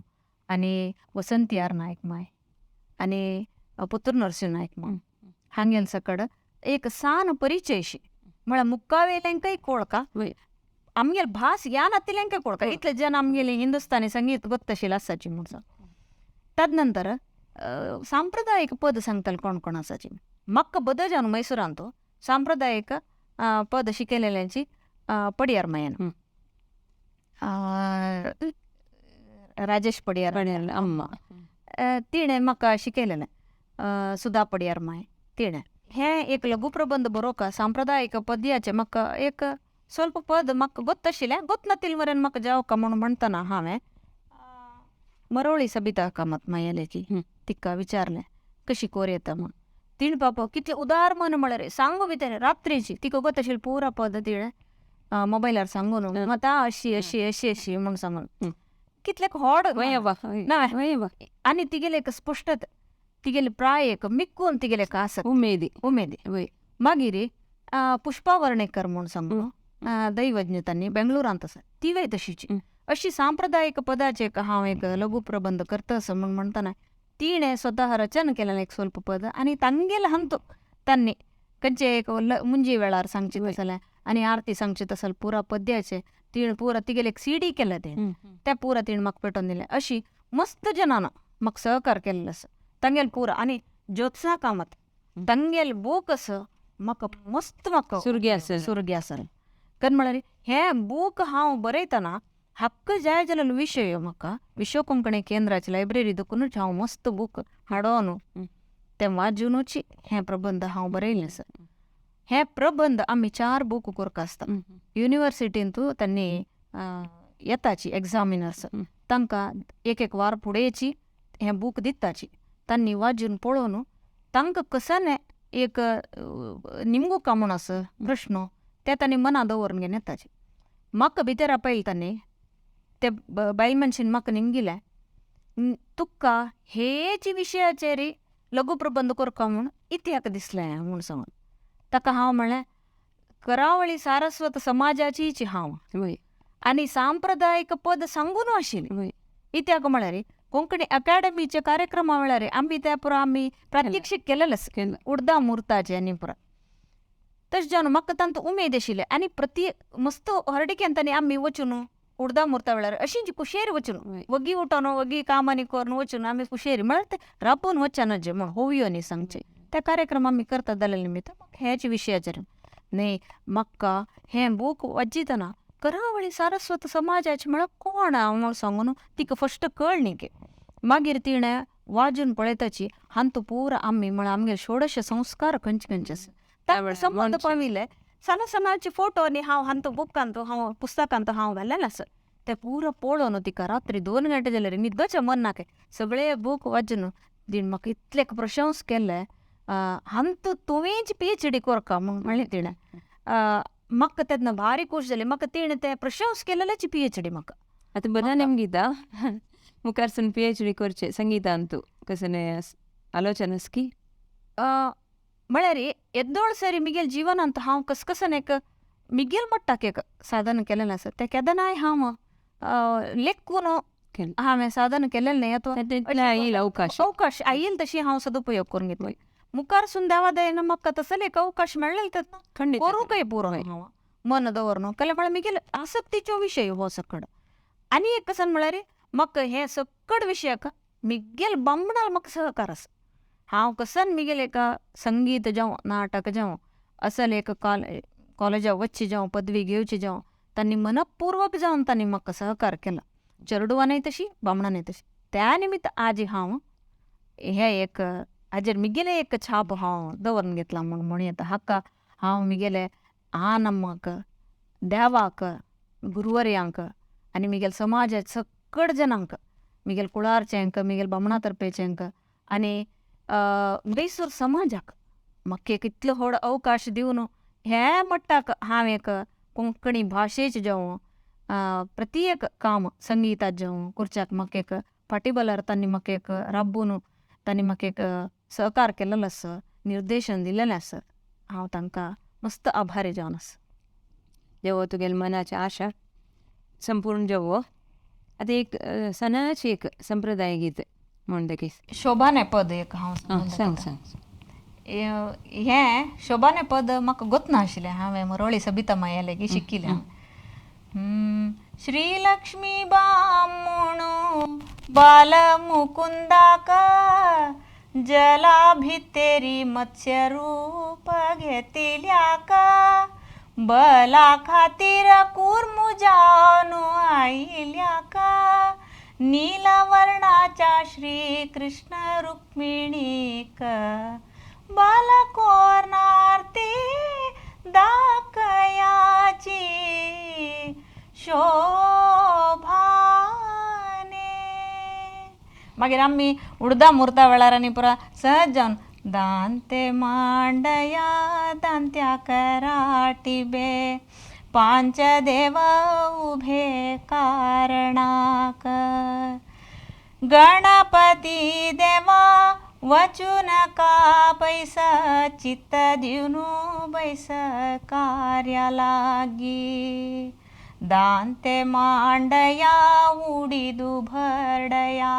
आनी वसंती आर नायक माय आनी पुत्र नरसिंह नायक माम हांगेल सकड एक सान परिचयशी म्हळ्यार मुक्कावेलेंकय कोळका आमगेल भास ह्या नातिलेंकय कोळका इतले जन आमगेली हिंदुस्थानी संगीत गोत्तशिल्लें आसाची म्हूण सांग तदनंतर सांप्रदायिक पद सांगताले कोण कोण आसाची म्हाका बदजान मैसुरांतू सांप्रदायिक पद शिकयलेल्यांची पडयार मायन राजेश पडयार अम्मा तिणें म्हाका शिकयलेलें सुधा पडयार माय तिणें हें एक लघु प्रबंध बरोवका सांप्रदायिक पद्याचें म्हाका एक ಸ್ವಲ್ಪ पद म्हाका गोत्तशिल्लें गोत्नातिल मरेन म्हाका जावका म्हूण म्हणटना हांवें मरोळी सबिता कामत मायेलेची तिका विचारलें कशी कोर येता म्हूण तिणें बाबा कितलें उदार मन म्हळ्यार सांगू भितर रात्रीची तिका गोत्तशिल्लें पुरा पद तिणें मोबायलार सांगून आतां अशी अशी अशी अशी म्हूण सांगून कितलें व्हड ना आनी तिगेलें एक स्पश्टता तिगेले प्राय एक मिक्कून तिगेले एक आसत उमेदी उमेदी मागीर पुष्पा वर्णेकर म्हूण सांगू दैवज्ञ तांणी बेंगळुरांत आसा तिवय तशीची अशी सांप्रदायिक पदाचे हांव एक लघु प्रबंध करता असं म्हूण म्हणटना तिणें स्वता रचन केलेलें एक स्वल्प पद आनी तांगेले हंतू तांणी खंयचे एक मुंजी वेळार सांगचे तसलें आनी आरती सांगचे तसले पुरा पद्याचे तिणें पुरा तिगेले एक सीडी केलें तें पुरा तिणें म्हाका पेटोवन दिलें अशी मस्त जनान म्हाका सहकार केल्लें आसा तांगेल पुरा आनी ज्योत्स्ना कामत तांगेल बूक आसा म्हाका मस्त म्हाका सुरगी आसा कारण म्हळ्यार हें बूक हांव बरयतना हक्क जाय जाल्यार विशय म्हाका विश्व कोंकणी केंद्राची लायब्ररी देखूनच हांव मस्त बूक हाडोन तें वाजूनच हें प्रबंध हांव बरयलें आसा हें प्रबंध आमी 4 बूक कोरका आसता युनिवर्सिटींतू तांणी येताची एग्जामिनर्स तांकां एक वार फुडेंची हें बूक दिताची तांणी वाजून पळोवन तांकां कसाने एक निमगुका म्हूण आसा प्रश्न ते तांणी मना दवरून घेवन येताचे म्हाका भितर आपयले तांणी ते बायल मनशान म्हाका निमगिलें तुका हेच विशयाचेर लघु प्रबंध करता म्हूण इत्याक दिसलें म्हूण सांगून ताका हांव म्हणलें करावळी सारस्वत समाजाचीच हांव आनी सांप्रदायिक पद सांगून आशिल्लें इत्याक म्हळ्यार कोंकणी अकाडेमीचे कार्यक्रमा वेळार आमी त्या पुरा आमी प्रात्यक्षीक केलेलें उडदा मुर्ताचे आनी पुरा तशें जावन म्हाका तांतू उमेद आशिल्लें आनी प्रती मस्त हरडिकेन तांणी आमी वचून उडदा मुर्ता वेळार अशींच कुशेर वचून वगी उठोन वगी कामांनी करून वचून आमी कुशेरी म्हळ्यार ते राबून वचना जे म्हण होवयो न्ही सांगचे ते कार्यक्रम आमी करता जाल्या निमित्त हेच विशयाचेर न्ही म्हाका हें बूक वाचितना करावळी सारस्वत समाजाचें म्हळ्यार कोण हांव सांगून तिका फस्ट कळ्ळी की मागीर तिणें वाजून पळयताची हांतू पुरा आमी म्हळ्यार आमगे षोडश संस्कार खंयचे खंयचे आसा ताका संबंद पाविल्ले सना सनाचे फोटो न्ही हांव हांतू बुकांत हांव पुस्तकांत हांव घाल्लेलें आसा ते पुरो पळोवन तिका रात्री 2 घंटे जाल्यार न्हिदचें मन नाका सगळे बूक वाजून तिणें म्हाका इतलें प्रशंस केलें हांतू तुवेंच PhD कोरका म्हूण म्हणलें तिणें म्हाका तेन्ना भारी खूश जाली म्हाका तिणें तें प्रशंस केलेलेंच PhD म्हाका आतां बरें नेमगीता मुखारसून PhD करचें संगीतांतू कसने आलोचना की म्हळ्यार येद्दोळ सरी मिगेल जिवनांत हांव कसकसन एक मिगेल मट्टाक एक साधन केलेलं असं त्या केदनाय हांव लेखून केलं. हांवें साधन केलेलं नाही अथवा तितल्या येईल अवकाश अवकाश येईल तशी हांव सदुपयोग करून घेतलो मुखार सुन देवा दयेन म्हाका तसले एक अवकाश मेळ्ळेले तेन्ना खंडित करूंकय पुरो हांव मन दवरनो केले म्हळ्यार मिगेल आसक्तीचो विशय हो सकड आनी एक कसन म्हळ्यार म्हाका हे सकड विशयाक मिगेल बामणाल म्हाका सहकार आसा हांव कसन मिगेल एका संगीत जावं नाटक जावं असल एक कॉलेजा वचची जावं पदवी घेवची जावं तांणी मनपूर्वक जावन तांणी म्हाका सहकार केला चेडवानय तशी बामणानय तशी त्या निमित्त आज हांव हे एक हाजेर मिगेले एक छाप हांव दवरून घेतला म्हण येता हाका हांव मिगेले नमक देवाक गुरुवर्यांक आनी मिगेल समाजा सकड जनांक मिगेल कुळारचेंक मिगेल बामणा तर्पेचेंक आनी मैसूर समाजाक म्हाका एक इतलो व्हड अवकाश दिवन हे मट्टाक हांव एक कोंकणी भाशेचें जावं प्रत्येक काम संगीतात जावं करच्याक म्हाका एक फाटीबलार तांणी म्हाका एक राबून तांणी म्हाका एक सहकार केलेलो आसा निर्देशन दिलेलें आसा हांव तांकां मस्त आभारी जावन आसा जेवो तुगेल मनाची आशा संपूर्ण जेवो आतां एक सणाची एक संप्रदाय गीत म्हणटकीच शोभाने पद एक हांव सांग सांग हें शोभाने पद म्हाका गोत नाशिल्लें हांवें मरोळी सबिता मायेले की शिकिल्लें श्री लक्ष्मी बामणू बाल मुकुंदाक जला भितेरी मत्स्य रूप घेतिल्याक बला खातीर कुर्मू जावनू आयिल्याक नीलवर्णाच्या श्री कृष्ण रुक्मिणीक बालकोर्नार्ती दाखयाची शोभाने मागीर आमी उडदा मुरता वेळार आनी पुरा सहज जावन दांते मांडया दांत्या कराटी बे पांचदेव उभे कारणाक गणपती देवा वचू नका पैस चित्त दिवनू बैस कार्या लागी दांते मांडया उडीदू भरडया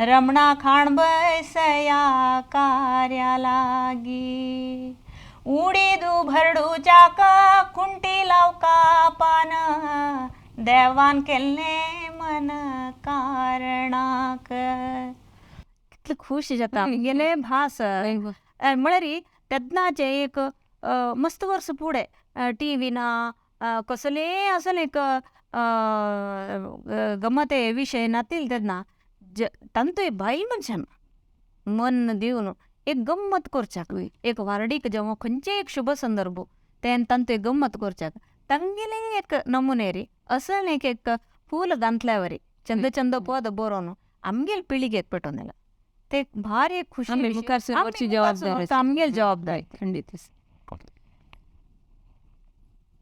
रमणा खाण बैसया कार्या लागी उडीदू भरडूच्याक खुंटी लावका पान देवान केल्ले मन कारणाक कितले खुश जाता गेले भास म्हळ्यार तेदनाचे एक मस्त वर्स फुडें टी ना कसले असल एक गमते विशय नातील तेदना तांतूय बायल मनशान मन दिवन एक गम्मत करच्याक एक वारडीक जेव्हा खंयचे एक शुभ संदर्भ तेन तांतूय गम्मत करच्याक तांगेले एक नमुने रे असल एक फूल घातल्या वरी चंद चंद पद बरोवन आमगेल पिळगेक पेटोवन येला ते भारी एक खुशी मुखार सरची जबाबदारी आमगेल जबाबदारी खंडीत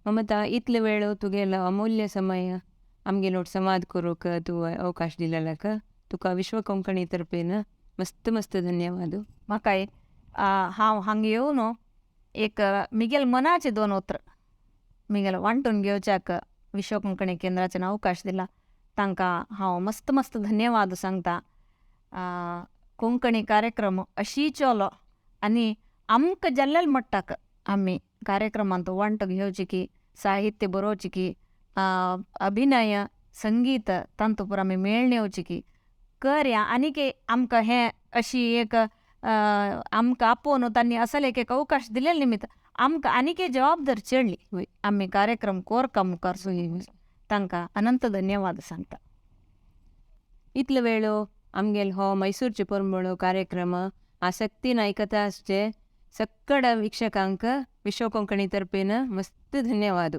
ममता इतले वेळ तुगेलो अमूल्य समय आमगेलो संवाद करूक तूं अवकाश दिलेल्याक तुका विश्व कोंकणी तर्फेन मस्त मस्त धन्यवाद म्हाकाय हांव हांगा येवन एक मिगेल मनाचे 2 उतर मिगेल वांटून घेवच्याक विश्व कोंकणी केंद्राचें अवकाश दिला तांकां हांव मस्त मस्त धन्यवाद सांगता कोंकणी कार्यक्रम अशी चलो आनी आमकां जाल्लेल मट्टाक आमी कार्यक्रमांत वांटो घेवची की साहित्य बरोवची की अभिनय संगीत तांतू पुरो आमी मेळ नेवची की करया आनीक आमकां हें अशी एक आमकां आपोवन तांणी असल एक अवकाश दिलेले निमित्त आमकां आनीक जबाबदारी चडली आमी कार्यक्रम कोरका मुखार तांकां अनंत धन्यवाद सांगता इतले वेळ आमगेल हो मैसूरचे परंबळो कार्यक्रम आसक्तीन आयकता आसचे सक्कड वीक्षकांक विश्व कोंकणी तर्फेन मस्त धन्यवाद.